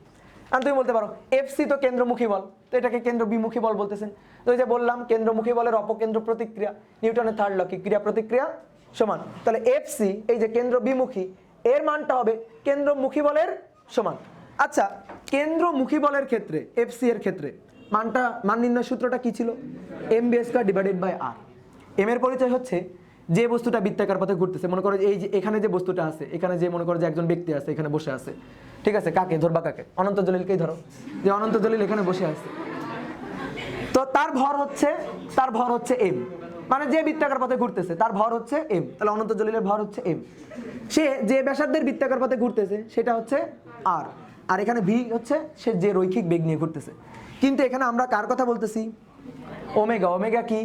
আর তুমি বলতে পারো এফসি তো কেন্দ্রমুখী বল, তো এটাকে কেন্দ্র বিমুখী বল বলতেছেন। তো এই যে বললাম কেন্দ্রমুখী বলের অপকেন্দ্র প্রতিক্রিয়া, নিউটনের থার্ড ল কি, ক্রিয়া প্রতিক্রিয়া সমান। তাহলে এফসি এই যে কেন্দ্র বিমুখী, এর মানটা হবে কেন্দ্রমুখী বলের সমান। আচ্ছা, কেন্দ্রমুখী বলের ক্ষেত্রে, এফসি এর ক্ষেত্রে মান নির্ণয় সূত্রটা কি ছিল? mb²/r। এম এর পরিচয় হচ্ছে যে বস্তুটা বৃত্তাকার পথে ঘুরতেছে। মনে করো এই যে এখানে যে বস্তুটা আছে, এখানে যে মনে করো যে একজন ব্যক্তি আছে, এখানে বসে আছে, ঠিক আছে? কাকে ধরবা? কাকে? অনন্ত জলিলকেই ধরো, যে অনন্ত জলিল এখানে বসে আছে। তো তার ভর হচ্ছে এম, মানে যে বৃত্তাকার পথে ঘুরতেছে তার ভর হচ্ছে এম। তাহলে অনন্ত জলিলের ভর হচ্ছে এম। সে যে ব্যাসার্ধের বৃত্তাকার পথে ঘুরতেছে সেটা হচ্ছে আর, আর এখানে ভি হচ্ছে সে যে রৈখিক বেগ নিয়ে ঘুরতেছে। কিন্তু এখানে আমরা কার কথা বলতেছি? ওমেগা। ওমেগা কি?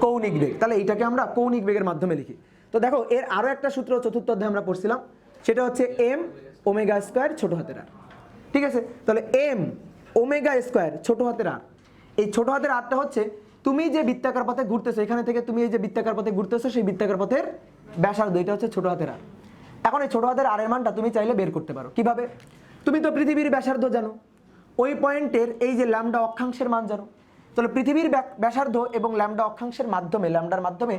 কৌণিক বেগ। তাহলে এইটাকে আমরা কৌণিক বেগের মাধ্যমে লিখি। তো দেখো এর আরো একটা সূত্র চতুর্থ অধ্যায়ে আমরা পড়ছিলাম, সেটা হচ্ছে এম ওমেগা স্কয়ার ছোট হাতের আর। ঠিক আছে? তাহলে এম ওমেগা স্কয়ার ছোট হাতের আর, এই ছোট হাতের আরটা হচ্ছে তুমি যে বৃত্তাকার পথে ঘুরতেছো, এখানে থেকে তুমি এই যে বৃত্তাকার পথে ঘুরতেছো, সেই বৃত্তাকার পথের ব্যাসার্ধ, এটা হচ্ছে ছোট হাতের আর। এখন এই ছোট হাতের আর এর মানটা তুমি চাইলে বের করতে পারো। কিভাবে? তুমি তো পৃথিবীর ব্যাসার্ধ জানো, ওই পয়েন্টের এই যে ল্যামডা অক্ষাংশের মান জানো, তাহলে পৃথিবীর ব্যাসার্ধ এবং ল্যামডা অক্ষাংশের মাধ্যমে, ল্যামডার মাধ্যমে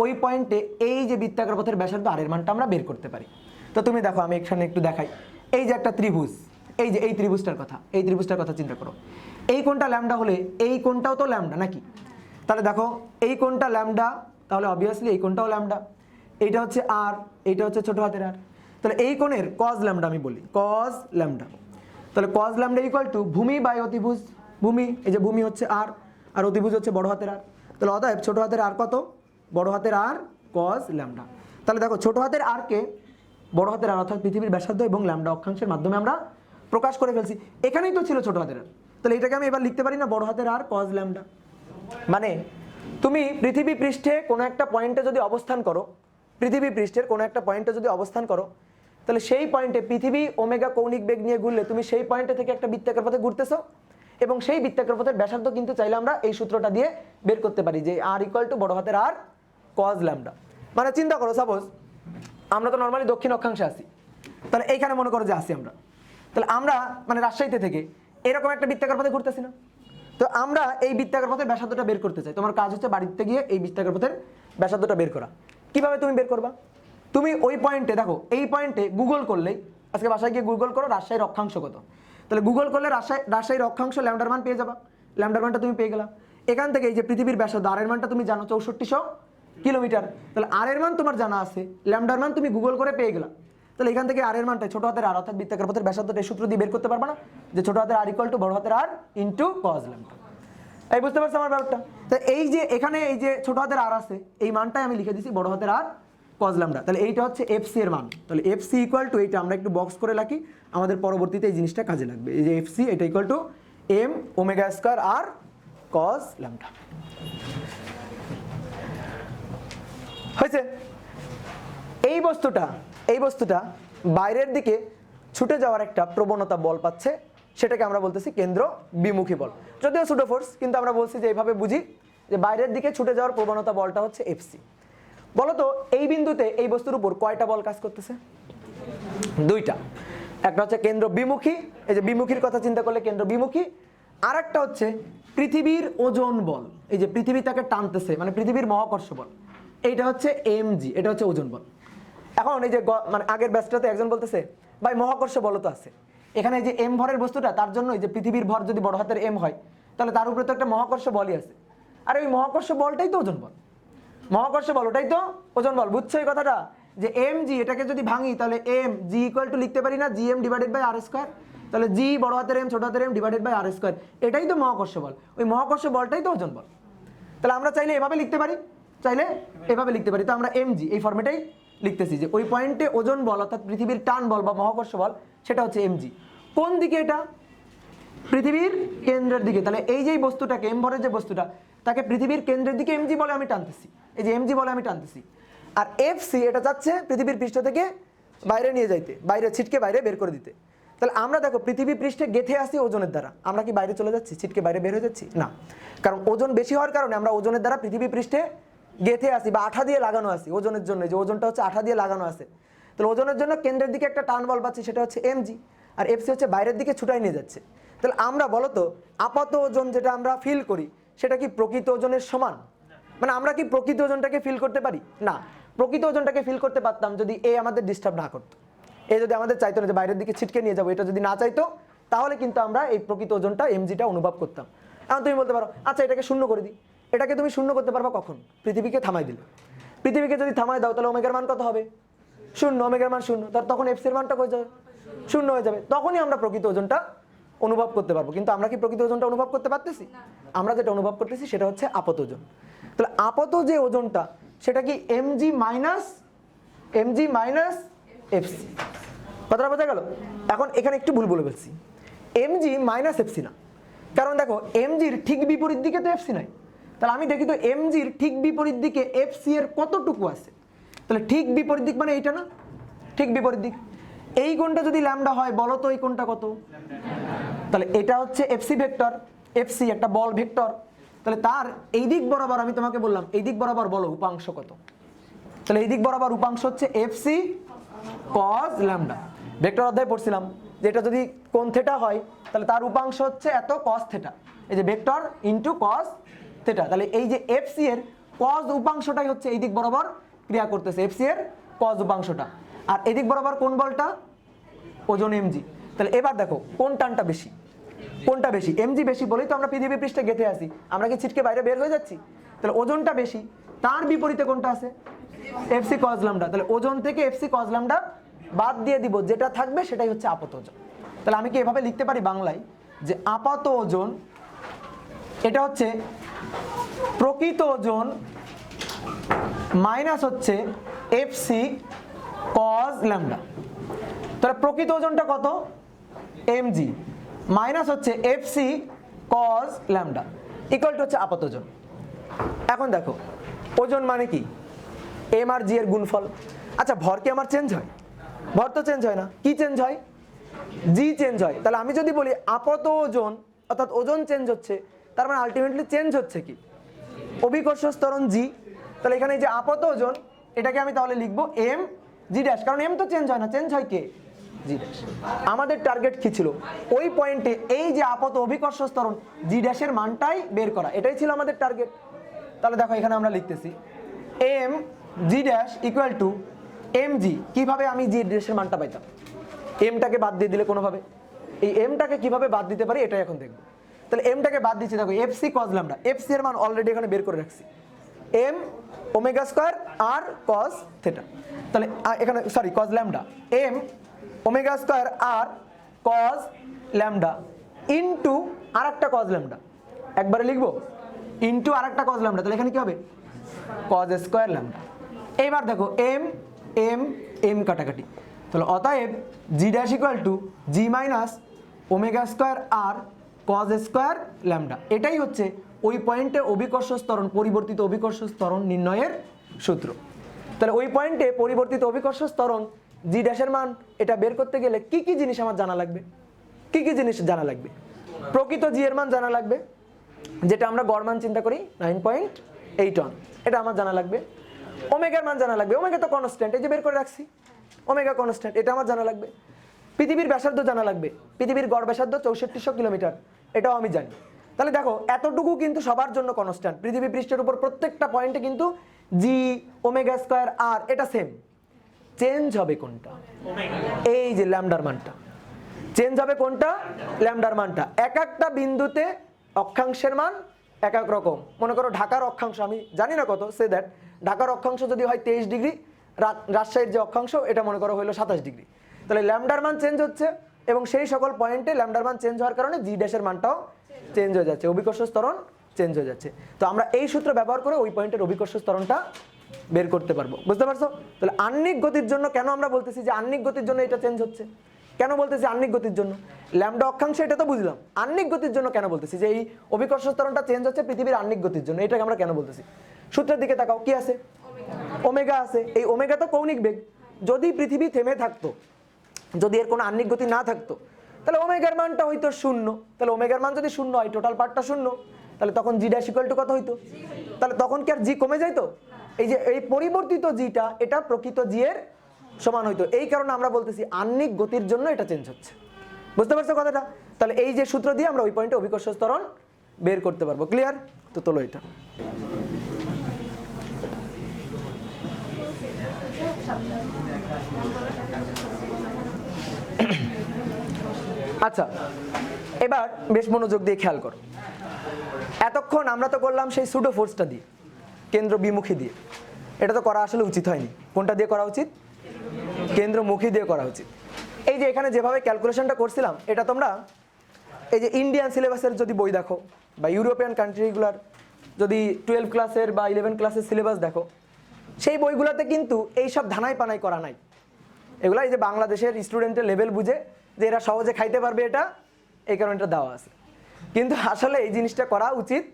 ওই পয়েন্টে এই যে বৃত্তাকার পথের ব্যাসার্ধ আর এর মানটা আমরা বের করতে পারি। তো তুমি দেখো, আমি এখানে একটু দেখাই। এই যে একটা ত্রিভুজ, এই যে এই ত্রিভুজটার কথা চিন্তা করো। এই কোণটা ল্যামডা হলে এই কোণটাও তো ল্যামডা নাকি? তাহলে দেখো এই কোণটা ল্যামডা, তাহলে অবভিয়াসলি এই কোণটাও ল্যামডা। এইটা হচ্ছে আর, এইটা হচ্ছে ছোট হাতের আর। তাহলে এই কোণের কজ ল্যামডা আমি বলি, কজ ল্যামডা। তাহলে কজ ল্যামডা ইকুয়াল টু ভূমি বাই অতিভুজ। ভূমি, এই যে ভূমি হচ্ছে আর, আর অতিভুজ হচ্ছে বড় হাতের আর। তাহলে অতএব ছোট হাতের আর কত, বড় হাতের আর কজ ল্যামডা। তাহলে দেখো ছোট হাতের আর কে বড় হাতের আর অর্থাৎ পৃথিবীর ব্যাসার্ধ এবং ল্যামডা অক্ষাংশের মাধ্যমে আমরা প্রকাশ করে ফেলছি। এখানেই তো ছিল ছোট হাতের আর, তাহলে এটাকে আমি এবার লিখতে পারি না বড় হাতের আর কজ ল্যামডা। মানে তুমি পৃথিবী পৃষ্ঠে কোনো একটা পয়েন্টে যদি অবস্থান করো, পৃথিবী পৃষ্ঠের কোনো একটা পয়েন্টে যদি অবস্থান করো, তাহলে সেই পয়েন্টে পৃথিবী ওমেগা কৌণিক বেগ নিয়ে ঘুরলে তুমি সেই পয়েন্টে থেকে একটা বৃত্তাকার পথে ঘুরতেছো, এবং সেই বৃত্তাকার পথের ব্যাসার্ধ কিন্তু চাইলে আমরা এই সূত্রটা দিয়ে বের করতে পারি যে আর ইকুয়াল টু বড় হাতের আর কজ ল্যামডা। মানে চিন্তা করো, সাপোজ আমরা তো নর্মালি দক্ষিণ অক্ষাংশে আসি, তাহলে এইখানে মনে করো যে আসি আমরা, তাহলে আমরা মানে রাজশাহীতে থেকে এরকম একটা বৃত্তাকার পথে ঘুরতেছি না, তো আমরা এই বৃত্তাকার পথের ব্যাসার্ধটা বের করতে চাই। তোমার কাজ হচ্ছে বাড়িতে গিয়ে এই বৃত্তাকার পথের ব্যাসার্ধটা বের করা। কিভাবে তুমি বের করবা? তুমি ওই পয়েন্টে দেখো, এই পয়েন্টে গুগল করলেই, আজকে বাসায় গিয়ে গুগল করো রাজশাহীর অক্ষাংশ কত, তাহলে গুগল করলে রাজশাহীর অক্ষাংশ ল্যামডার মান পেয়ে যাবা। ল্যামডার মানটা তুমি পেয়ে গেলা। এখান থেকে এই যে পৃথিবীর ব্যাসার্ধ আর এর মানটা তুমি জানো 6400 কিলোমিটার, তাহলে আর এর মান তোমার জানা আছে, ল্যামডার মান তুমি গুগল করে পেয়ে গেলা। তাহলে এখান থেকে আর এর মানটা ছোট হাতের আর অর্থাৎ বৃত্তাকার পথের ব্যাসার্ধটা এই সূত্র দিয়ে বের করতে পারবা না, যে ছোট হাতের আর ইকুয়াল টু বড় হাতের আর ইনটু কজ ল্যামডা। এই বুঝতে পারছো আমার ব্যাপারটা? তো এই যে এখানে এই যে ছোট হাতের আর আছে, এই মানটাই আমি লিখে দিছি বড় হাতের আর কজ ল্যামডা। তাহলে এইটা হচ্ছে এফসি এর মান। তাহলে এফসি ইকুয়াল টু এইটা আমরা একটু বক্স করে রাখি, আমাদের পরবর্তীতে এই জিনিসটা কাজে লাগবে। এই যে এফসি এটা equal to M omega square R cos lambda. হয়েছে? এই বস্তুটা বাইরের দিকে ছুটে যাওয়ার একটা প্রবণতা বল পাচ্ছে, সেটাকে আমরা বলতেছি কেন্দ্র বিমুখী বল। যদিও সুডো ফোর্স, কিন্তু আমরা বলছি যে এইভাবে বুঝি যে বাইরের দিকে ছুটে যাওয়ার প্রবণতা বলটা হচ্ছে এফসি। বলো তো এই বিন্দুতে এই বস্তুর উপর কয়টা বল কাজ করতেছে? দুইটা। একটা হচ্ছে কেন্দ্র বিমুখী, এই যে বিমুখীর কথা চিন্তা করলে কেন্দ্র বিমুখী, আর একটা হচ্ছে পৃথিবীর ওজন বল, এই যে পৃথিবী তাকে টানতেছে মানে পৃথিবীর মহাকর্ষ বল, এইটা হচ্ছে এমজি, এটা হচ্ছে ওজন বল। এখন এই যে মানে আগের ব্যাচটাতে একজন বলতেছে ভাই মহাকর্ষ বল তো আছে, এখানে এই যে এম ভরের বস্তুটা, তার জন্য এই যে পৃথিবীর ভর যদি বড় হাতের এম হয়, তাহলে তার উপরে তো একটা মহাকর্ষ বলই আছে। আর ওই মহাকর্ষ বলটাই তো ওজন বল, মহাকর্ষ বল ওটাই তো ওজন বল। বুঝছো এই কথাটা? যে এম জি, এটাকে যদি ভাঙি তাহলে এম জি ইকুয়াল টু লিখতে পারি না G M divided by R square. তাহলে জি বড় হাতের এম ছোট হাতের M divided by R square, এটাই তো মহাকর্ষ বল, ওই মহাকর্ষ বলটাই তো ওজন বল। তাহলে আমরা চাইলে এভাবে লিখতে পারি, চাইলে এভাবে লিখতে পারি। তো আমরা এম জি এই ফর্মেটেই লিখতেছি যে ওই পয়েন্টে ওজন বল অর্থাৎ পৃথিবীর টান বল বা মহাকর্ষ বল, সেটা হচ্ছে এম জি। কোন দিকে? এটা পৃথিবীর কেন্দ্রের দিকে। তাহলে এই যে বস্তুটাকে এম ভরের যে বস্তুটা, তাকে পৃথিবীর কেন্দ্রের দিকে এমজি বলে আমি টানতেছি, এই যে এমজি বলে আমি টানতেছি। আর এফসি এটা যাচ্ছে পৃথিবীর পৃষ্ঠ থেকে বাইরে নিয়ে যাইতে, বাইরে ছিটকে বাইরে বের করে দিতে। তাহলে আমরা দেখো পৃথিবী পৃষ্ঠে গেঁথে আসি ওজনের দ্বারা, আমরা কি বাইরে চলে যাচ্ছি, ছিটকে বাইরে বের হয়ে যাচ্ছি? না, কারণ ওজন বেশি হওয়ার কারণে আমরা ওজনের দ্বারা পৃথিবী পৃষ্ঠে গেঁথে আসি বা আঠা দিয়ে লাগানো আসি ওজনের জন্য, যে ওজনটা হচ্ছে আঠা দিয়ে লাগানো আছে। তাহলে ওজনের জন্য কেন্দ্রের দিকে একটা টান বল পাচ্ছি, সেটা হচ্ছে এমজি, আর এফসি হচ্ছে বাইরের দিকে ছুটাই নিয়ে যাচ্ছে। তাহলে আমরা বলো তো আপাত ওজন যেটা আমরা ফিল করি, সেটা কি প্রকৃত ওজনের সমান? মানে আমরা কি প্রকৃত ওজনটাকে ফিল করতে পারি? না। প্রকৃত ওজনটাকে ফিল করতে পারতাম যদি এ আমাদের ডিস্টার্ব না করতো, এ যদি আমাদের চাইতো না যে বাইরের দিকে ছিটকে নিয়ে যাবো, এটা যদি না চাইতো, তাহলে কিন্তু আমরা এই প্রকৃত ওজনটা এমজিটা অনুভব করতাম। এখন তুমি বলতে পারো আচ্ছা এটাকে শূন্য করে দিই, এটাকে তুমি শূন্য করতে পারবা কখন? পৃথিবীকে থামাই দিলে। পৃথিবীকে যদি থামাই দাও তাহলে ওমেগার মান কত হবে? শূন্য। ওমেগার মান শূন্য, তার তখন এফসির মানটা হয়ে যাবে শূন্য হয়ে যাবে, তখনই আমরা প্রকৃত ওজনটা অনুভব করতে পারবো। কিন্তু আমরা কি প্রকৃত ওজনটা অনুভব করতে পারতেছি? আমরা যেটা অনুভব করতেছি সেটা হচ্ছে আপাত ওজন। তাহলে আপাত যে ওজনটা, সেটা কি এমজি মাইনাস এফসি। কথাটা বোঝা গেল? এখন এখানে একটু ভুল বলে ফেলছি, এমজি মাইনাস এফসি না, কারণ দেখো এমজির ঠিক বিপরীত দিকে তো এফসি নাই। তাহলে আমি দেখি তো এমজির ঠিক বিপরীত দিকে এফসি এর কতটুকু আছে। তাহলে ঠিক বিপরীত দিক মানে এইটা না, ঠিক বিপরীত দিক। এই কোণটা যদি ল্যামডা হয়, বলো তো এই কোণটা কত? তাহলে এটা হচ্ছে এফসি ভেক্টর, এফসি একটা বল ভেক্টর। তাহলে তার এই দিক বরাবর আমি তোমাকে বললাম, এই দিক বরাবর বলো উপাংশ কত? তাহলে এই দিক বরাবর উপাংশ হচ্ছে এফসি কজ ল্যামডা। ভেক্টর অধ্যায়ে পড়ছিলাম যে এটা যদি কোণ থিটা হয়, তাহলে তার উপাংশ হচ্ছে এত কজ থিটা, এই যে ভেক্টর ইনটু কজ থিটা। তাহলে এই যে এফসি এর কজ উপাংশটাই হচ্ছে এই দিক বরাবর ক্রিয়া করতেছে, এফসি এর কজ উপাংশটা। আর এই দিক বরাবর কোন বলটা? ওজন এমজি। তাহলে এবার দেখো কোন টানটা বেশি, কোনটা বেশি? এমজি বেশি বলেই তো আমরা পৃথিবী পৃষ্ঠে গেঁথে আসি, আমরা কি ছিটকে বাইরে বের হয়ে যাচ্ছি? তাহলে ওজনটা বেশি, তার বিপরীতে কোনটা আছে? FC cause lambda. তাহলে ওজন থেকে এফসি কজ ল্যামডা বাদ দিয়ে দিব, যেটা থাকবে সেটাই হচ্ছে আপাত ওজন। তাহলে আমি কি এভাবে লিখতে পারি বাংলায় যে আপাত ওজন এটা হচ্ছে প্রকৃত ওজন মাইনাস হচ্ছে এফসি কজ ল্যামডা। তাহলে প্রকৃত ওজনটা কত, এমজি মাইনাস হচ্ছে FC cause lambda equal to হচ্ছে আপাত ওজন। এখন দেখো ওজন মানে কি, এম আর জি এর গুণফল। আচ্ছা ভর কি আমার চেঞ্জ হয়? ভর তো চেঞ্জ হয় না, কি চেঞ্জ হয়, জি চেঞ্জ হয়। তাহলে আমি যদি বলি আপাত ওজন অর্থাৎ ওজন চেঞ্জ হচ্ছে, তার মানে আলটিমেটলি চেঞ্জ হচ্ছে কি, অভিকর্ষ ত্বরণ জি। তাহলে এখানে যে আপাত ওজন এটাকে আমি তাহলে লিখবো এম জি ড্যাশ, কারণ এম তো চেঞ্জ হয় না, চেঞ্জ হয় কে, জি ড্যাশ। আমাদের টার্গেট কি ছিল, ওই পয়েন্টে এই যে আপাত অভিকর্ষ ত্বরণ জি ড্যাশের মানটাই বের করা, এটাই ছিল আমাদের টার্গেট। তাহলে দেখো এখানে আমরা লিখতেছি M G dash equal to M G. কীভাবে আমি জি ড্যাশের মানটা পাইতাম, এমটাকে বাদ দিয়ে দিলে কোনোভাবে, এই এমটাকে কিভাবে বাদ দিতে পারি এটাই এখন দেখবো। তাহলে এমটাকে বাদ দিচ্ছি, দেখো এফসি কজ ল্যামডা, এফসি এর মান অলরেডি এখানে বের করে রাখছি, M omega square R cos theta. তাহলে এখানে sorry cos lambda, M omega square R cos lambda into R একটা কজ ল্যামডা, একবারে লিখবো ইনটু আর একটা কজ ল্যামডা। তাহলে এখানে কি হবে, কজ স্কোয়ার ল্যামডা। এইবার দেখো এম এম এম কাটাকাটি, তাহলে অতএব G dash equal to G minus omega square R cos square lambda. এটাই হচ্ছে ওই পয়েন্টে অভিকর্ষ ত্বরণ, পরিবর্তিত অভিকর্ষ ত্বরণ নির্ণয়ের সূত্র। তাহলে ওই পয়েন্টে পরিবর্তিত অভিকর্ষ ত্বরণ জি ড্যাশের মান এটা বের করতে গেলে কি কি জিনিস আমার জানা লাগবে, কি কি জিনিস জানা লাগবে, প্রকৃত জি এর মান জানা লাগবে, যেটা আমরা গড় মান চিন্তা করি 9.8 এটা আমার জানা লাগবে। ওমেগার মান জানা লাগবে, ওমেগা তো কনস্ট্যান্ট, এই যে বের করে রাখছি ওমেগা কনস্ট্যান্ট, এটা আমার জানা লাগবে। পৃথিবীর ব্যাসার্ধ জানা লাগবে, পৃথিবীর গড় ব্যাসার্ধ 6400 কিলোমিটার, এটাও আমি জানি। তাহলে দেখো এতটুকু কিন্তু সবার জন্য কনস্ট্যান্ট, পৃথিবী পৃষ্ঠের উপর প্রত্যেকটা পয়েন্টে কিন্তু জি ওমেগা স্কোয়ার আর এটা সেম। চেঞ্জ হবে কোনটা, এই যে ল্যামডার মানটা চেঞ্জ হবে, কোনটা, ল্যামডার মানটা। এক একটা বিন্দুতে অক্ষাংশের মান এক এক রকম। মনে করো ঢাকার অক্ষাংশ আমি জানি না কত, সে দ্যাট ঢাকার অক্ষাংশ যদি হয় 23 ডিগ্রি, রাজশাহীর যে অক্ষাংশ এটা মনে করো হলো 27 ডিগ্রি। তাহলে ল্যামডার মান চেঞ্জ হচ্ছে এবং সেই সকল পয়েন্টে ল্যামডার মান চেঞ্জ হওয়ার কারণে জি ড্যাশের মানটাও চেঞ্জ হয়ে যাচ্ছে, অভিকর্ষ ত্বরণ চেঞ্জ হয়ে যাচ্ছে। তো আমরা এই সূত্র ব্যবহার করে ওই পয়েন্টের অভিকর্ষ ত্বরণটা বের করতে পারবো, বুঝতে পারছো? তাহলে আহ্নিক গতির জন্য কেন আমরা বলতেছি যে আহ্নিক গতির জন্য এটা চেঞ্জ হচ্ছে, কেন বলতেছি আহ্নিক গতির জন্য, ল্যামডা অক্ষাংশ এটা তো বুঝলাম, আহ্নিক গতির জন্য কেন বলতেছি যে এই অভিকর্ষ ত্বরণটা চেঞ্জ হচ্ছে পৃথিবীর আহ্নিক গতির জন্য, এটাকে আমরা কেন বলতেছি, সূত্রের দিকে তাকাও, কি আছে, ওমেগা আছে। এই ওমেগা তো কৌণিক বেগ, যদি পৃথিবী থেমে থাকতো, যদি এর কোনো আহ্নিক গতি না থাকতো, তাহলে ওমেগার মানটা হইতো 0। তাহলে ওমেগার মান যদি 0 হয়, টোটাল পার্টটা 0, তাহলে তখন জি ড্যাশ ইকুয়াল টু কত হইতো, তাহলে তখন কি আর জি কমে যাইতো? এই যে এই পরিবর্তিত জিটা এটা প্রকৃত জি এর সমান হইতো। এই কারণে আমরা বলতেছি আহ্নিক গতির জন্য এটা চেঞ্জ হচ্ছে, বুঝতে পারছো কথাটা? তাহলে এই যে সূত্র দিয়ে আমরা ওই পয়েন্টে অভিকর্ষ ত্বরণ বের করতে পারবো, ক্লিয়ার? তো তোলো এটা। আচ্ছা এবার বেশ মনোযোগ দিয়ে খেয়াল করো, এতক্ষণ আমরা তো করলাম সেই সুডো ফোর্সটা দিয়ে, কেন্দ্র বিমুখী দিয়ে। এটা তো করা আসলে উচিত হয়নি, কোনটা দিয়ে করা উচিত, কেন্দ্রমুখী দিয়ে করা উচিত। এই যে এখানে যেভাবে ক্যালকুলেশনটা করছিলাম, এটা তোমরা এই যে ইন্ডিয়ান সিলেবাসের যদি বই দেখো বা ইউরোপিয়ান কান্ট্রিগুলার যদি 12 ক্লাসের বা 11 ক্লাসের সিলেবাস দেখো, সেই বইগুলোতে কিন্তু এইসব ধানাই পানাই করা নাই। এগুলো এই যে বাংলাদেশের স্টুডেন্টের লেভেল বুঝে যে এরা সহজে খাইতে পারবে এটা, এই কারণে এটা দেওয়া আছে। কিন্তু আসলে এই জিনিসটা করা উচিত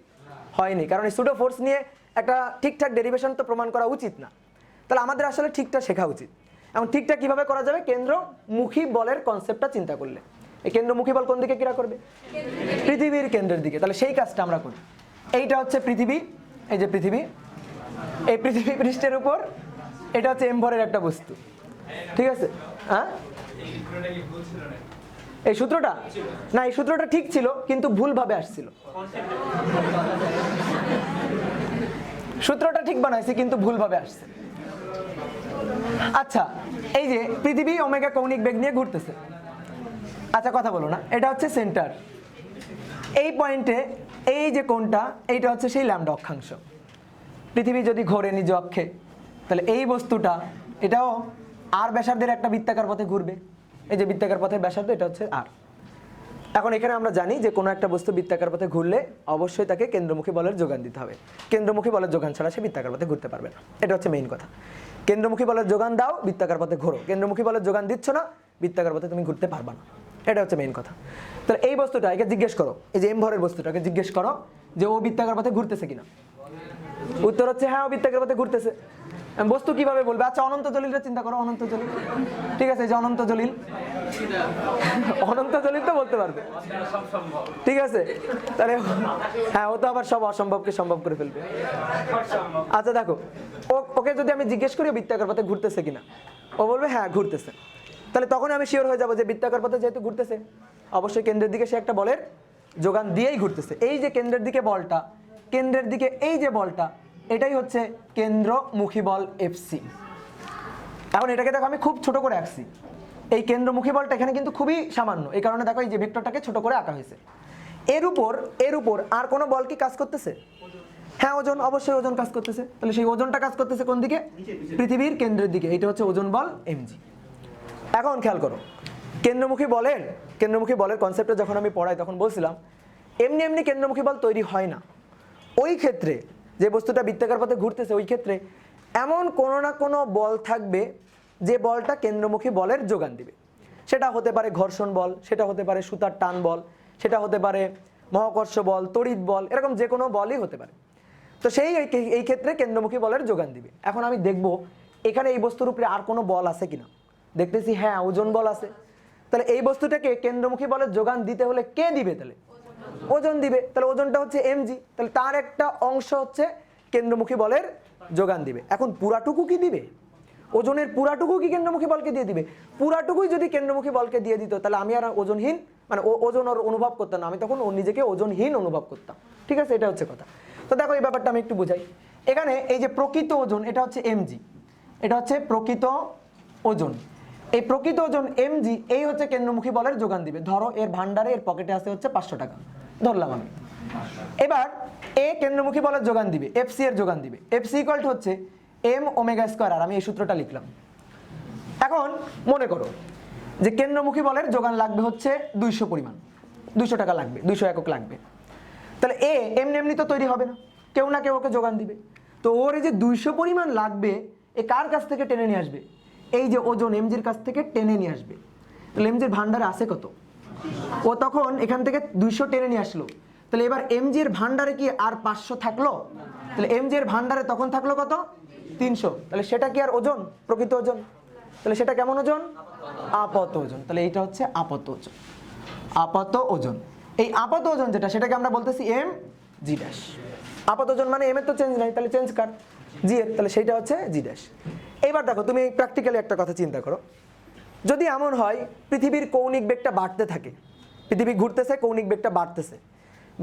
হয়নি, কারণ এই সুডো ফোর্স নিয়ে একটা ঠিকঠাক ডেরিভেশন তো প্রমাণ করা উচিত না। তাহলে আমাদের আসলে ঠিকঠাক শেখা উচিত। এখন ঠিকঠাক কীভাবে করা যাবে, কেন্দ্রমুখী বলের কনসেপ্টটা চিন্তা করলে। এই কেন্দ্রমুখী বল কোন দিকে ক্রিয়া করবে, পৃথিবীর কেন্দ্রের দিকে। তাহলে সেই কাজটা আমরা করি। এইটা হচ্ছে পৃথিবী, এই যে পৃথিবী, এই পৃথিবী পৃষ্ঠের উপর এটা হচ্ছে এম ভরের একটা বস্তু, ঠিক আছে? হ্যাঁ, এই সূত্রটা না, এই সূত্রটা ঠিক ছিল কিন্তু ভুলভাবে আসছিল। সূত্রটা ঠিক বানাইছি কিন্তু ভুলভাবে আসছে। আচ্ছা এই যে পৃথিবী ওমেগা কৌণিক বেগ নিয়ে ঘুরতেছে, আচ্ছা কথা বলো না, এটা হচ্ছে সেন্টার। এই পয়েন্টে এই যে কোণটা, এইটা হচ্ছে সেই ল্যামডা অক্ষাংশ। পৃথিবী যদি ঘোরে নিজ অক্ষে, তাহলে এই বস্তুটা এটাও আর ব্যাসার্ধের একটা বৃত্তাকার পথে ঘুরবে, এই যে বৃত্তাকার পথের ব্যাসার্ধ এটা হচ্ছে আর। এখন এখানে আমরা জানি যে কোনো একটা বস্তু বৃত্তাকার পথে ঘুরলে অবশ্যই তাকে কেন্দ্রমুখী বলের যোগান দিতে হবে, কেন্দ্রমুখী বলের যোগান ছাড়া সে বৃত্তাকার পথে ঘুরতে পারবে না, এটা হচ্ছে মেইন কথা। কেন্দ্রমুখী বলের যোগান দাও, বৃত্তাকার পথে ঘোরো, কেন্দ্রমুখী বলের যোগান দিচ্ছ না, বৃত্তাকার পথে তুমি ঘুরতে পারবা না, এটা হচ্ছে মেইন কথা। তাহলে এই বস্তুটা একে জিজ্ঞেস করো, এই যে এম ভরের বস্তুটাকে জিজ্ঞেস করো যে ও বৃত্তাকার পথে ঘুরতেছে কিনা, উত্তর হচ্ছে হ্যাঁ ও বৃত্তাকার পথে ঘুরতেছে। বস্তু কিভাবে বলবে? আচ্ছা অনন্ত জলিলটা চিন্তা করো, অনন্ত জলিল, ঠিক আছে, যে অনন্ত জলিল, অনন্ত জলিল তো বলতে পারবে, ঠিক আছে, তাহলে হ্যাঁ ও তো আবার সব অসম্ভবকে সম্ভব করে ফেলবে। আচ্ছা দেখো, ওকে যদি আমি জিজ্ঞেস করি বৃত্তাকার পথে ঘুরতেছে কিনা, ও বলবে হ্যাঁ ঘুরতেছে, তাহলে তখন আমি শিওর হয়ে যাবো যে বৃত্তাকার পথে যেহেতু ঘুরতেছে অবশ্যই কেন্দ্রের দিকে সে একটা বলের যোগান দিয়েই ঘুরতেছে। এই যে কেন্দ্রের দিকে বলটা, কেন্দ্রের দিকে এই যে বলটা, এটাই হচ্ছে কেন্দ্রমুখী বল এফসি। এখন এটাকে দেখো আমি খুব ছোট করে আঁকছি, এই কেন্দ্রমুখী বলটা এখানে কিন্তু খুবই সামান্য, এই কারণে দেখো এই যে ভেক্টরটাকে ছোট করে আঁকা হয়েছে। এর উপর আর কোনো বল কি কাজ করতেছে? হ্যাঁ ওজন, অবশ্যই ওজন কাজ করতেছে। তাহলে সেই ওজনটা কাজ করতেছে কোন দিকে? পৃথিবীর কেন্দ্রের দিকে, এটা হচ্ছে ওজন বল এমজি। এখন খেয়াল করো, কেন্দ্রমুখী বলের কনসেপ্টে যখন আমি পড়াই তখন বলছিলাম এমনি এমনি কেন্দ্রমুখী বল তৈরি হয় না। ওই ক্ষেত্রে যে বস্তুটা বৃত্তাকার পথে ঘুরতেছে ওই ক্ষেত্রে এমন কোনো না কোনো বল থাকবে যে বলটা কেন্দ্রমুখী বলের যোগান দিবে। সেটা হতে পারে ঘর্ষণ বল, সেটা হতে পারে সুতার টান বল, সেটা হতে পারে মহাকর্ষ বল, তড়িৎ বল, এরকম যে কোনো বলই হতে পারে। তো এই ক্ষেত্রে কেন্দ্রমুখী বলের যোগান দিবে। এখন আমি দেখব এখানে এই বস্তুর উপরে আর কোনো বল আছে কিনা, দেখতেছি হ্যাঁ ওজন বল আছে। তাহলে এই বস্তুটাকে কেন্দ্রমুখী বলের যোগান দিতে হলে কে দিবে? তাহলে ওজন দিবে। তাহলে ওজনটা হচ্ছে এমজি, তাহলে তার একটা অংশ হচ্ছে কেন্দ্রমুখী বলের যোগান দিবে। এখন পুরাটুকু কি দিবে? ওজনের পুরাটুকু কি কেন্দ্রমুখী বলকে দিয়ে দিবে? পুরাটুকুই যদি কেন্দ্রমুখী বলকে দিয়ে দিত তাহলে আমি আর ওজনহীন, মানে ওজন ওর অনুভব করতাম না, আমি তখন ও নিজেকে ওজনহীন অনুভব করতাম, ঠিক আছে, এটা হচ্ছে কথা। তো দেখো এই ব্যাপারটা আমি একটু বুঝাই। এখানে এই যে প্রকৃত ওজন, এটা হচ্ছে এমজি, এটা হচ্ছে প্রকৃত ওজন। এই প্রকৃত ওজন এমজি, এই হচ্ছে কেন্দ্রমুখী বলের যোগান দিবে। ধরো এর ভান্ডারে এর পকেটে আছে হচ্ছে 500 টাকা ধরলাম আমি। এবার এ কেন্দ্রমুখী বলের যোগান দিবে, এফসি এর যোগান দিবে। এফসি ইকুয়াল টু হচ্ছে এম ওমেগা স্কয়ার আর, আমি এই সূত্রটা লিখলাম। এখন মনে করো যে কেন্দ্রমুখী বলের যোগান লাগবে হচ্ছে 200 পরিমাণ, 200 টাকা লাগবে, 200 একক লাগবে। তাহলে এ এমনি এমনি তো তৈরি হবে না, কেউ না কেউ ওকে যোগান দিবে। তো ওর এই যে 200 পরিমাণ লাগবে, এ কার কাছ থেকে টেনে নিয়ে আসবে? এই যে ওজন এমজির কাছ থেকে টেনে নিয়ে আসবে। তাহলে এমজির ভান্ডারে আছে কত? ও তখন এখান থেকে 200 টেনে নিয়ে আসলো। তাহলে এবার এমজির ভান্ডারে কি আর 500 থাকলো? তাহলে এমজির ভান্ডারে তখন থাকলো কত? 300। তাহলে সেটা কি আর ওজন? প্রকৃত ওজন। তাহলে সেটা কেমন ওজন? আপাত ওজন। তাহলে এইটা হচ্ছে আপাত ওজন, আপাত ওজন। এই আপাত ওজন যেটা, সেটাকে আমরা বলতেছি এম জি ড্যাশ। আপাত ওজন মানে এম এর তো চেঞ্জ নাই, তাহলে চেঞ্জ কার? জি এর, তাহলে সেইটা হচ্ছে জি ড্যাশ। এইবার দেখো তুমি প্র্যাকটিক্যালি একটা কথা চিন্তা করো, যদি এমন হয় পৃথিবীর কৌণিক বেগটা বাড়তে থাকে, পৃথিবী ঘুরতেছে, কৌণিক বেগটা বাড়তেছে,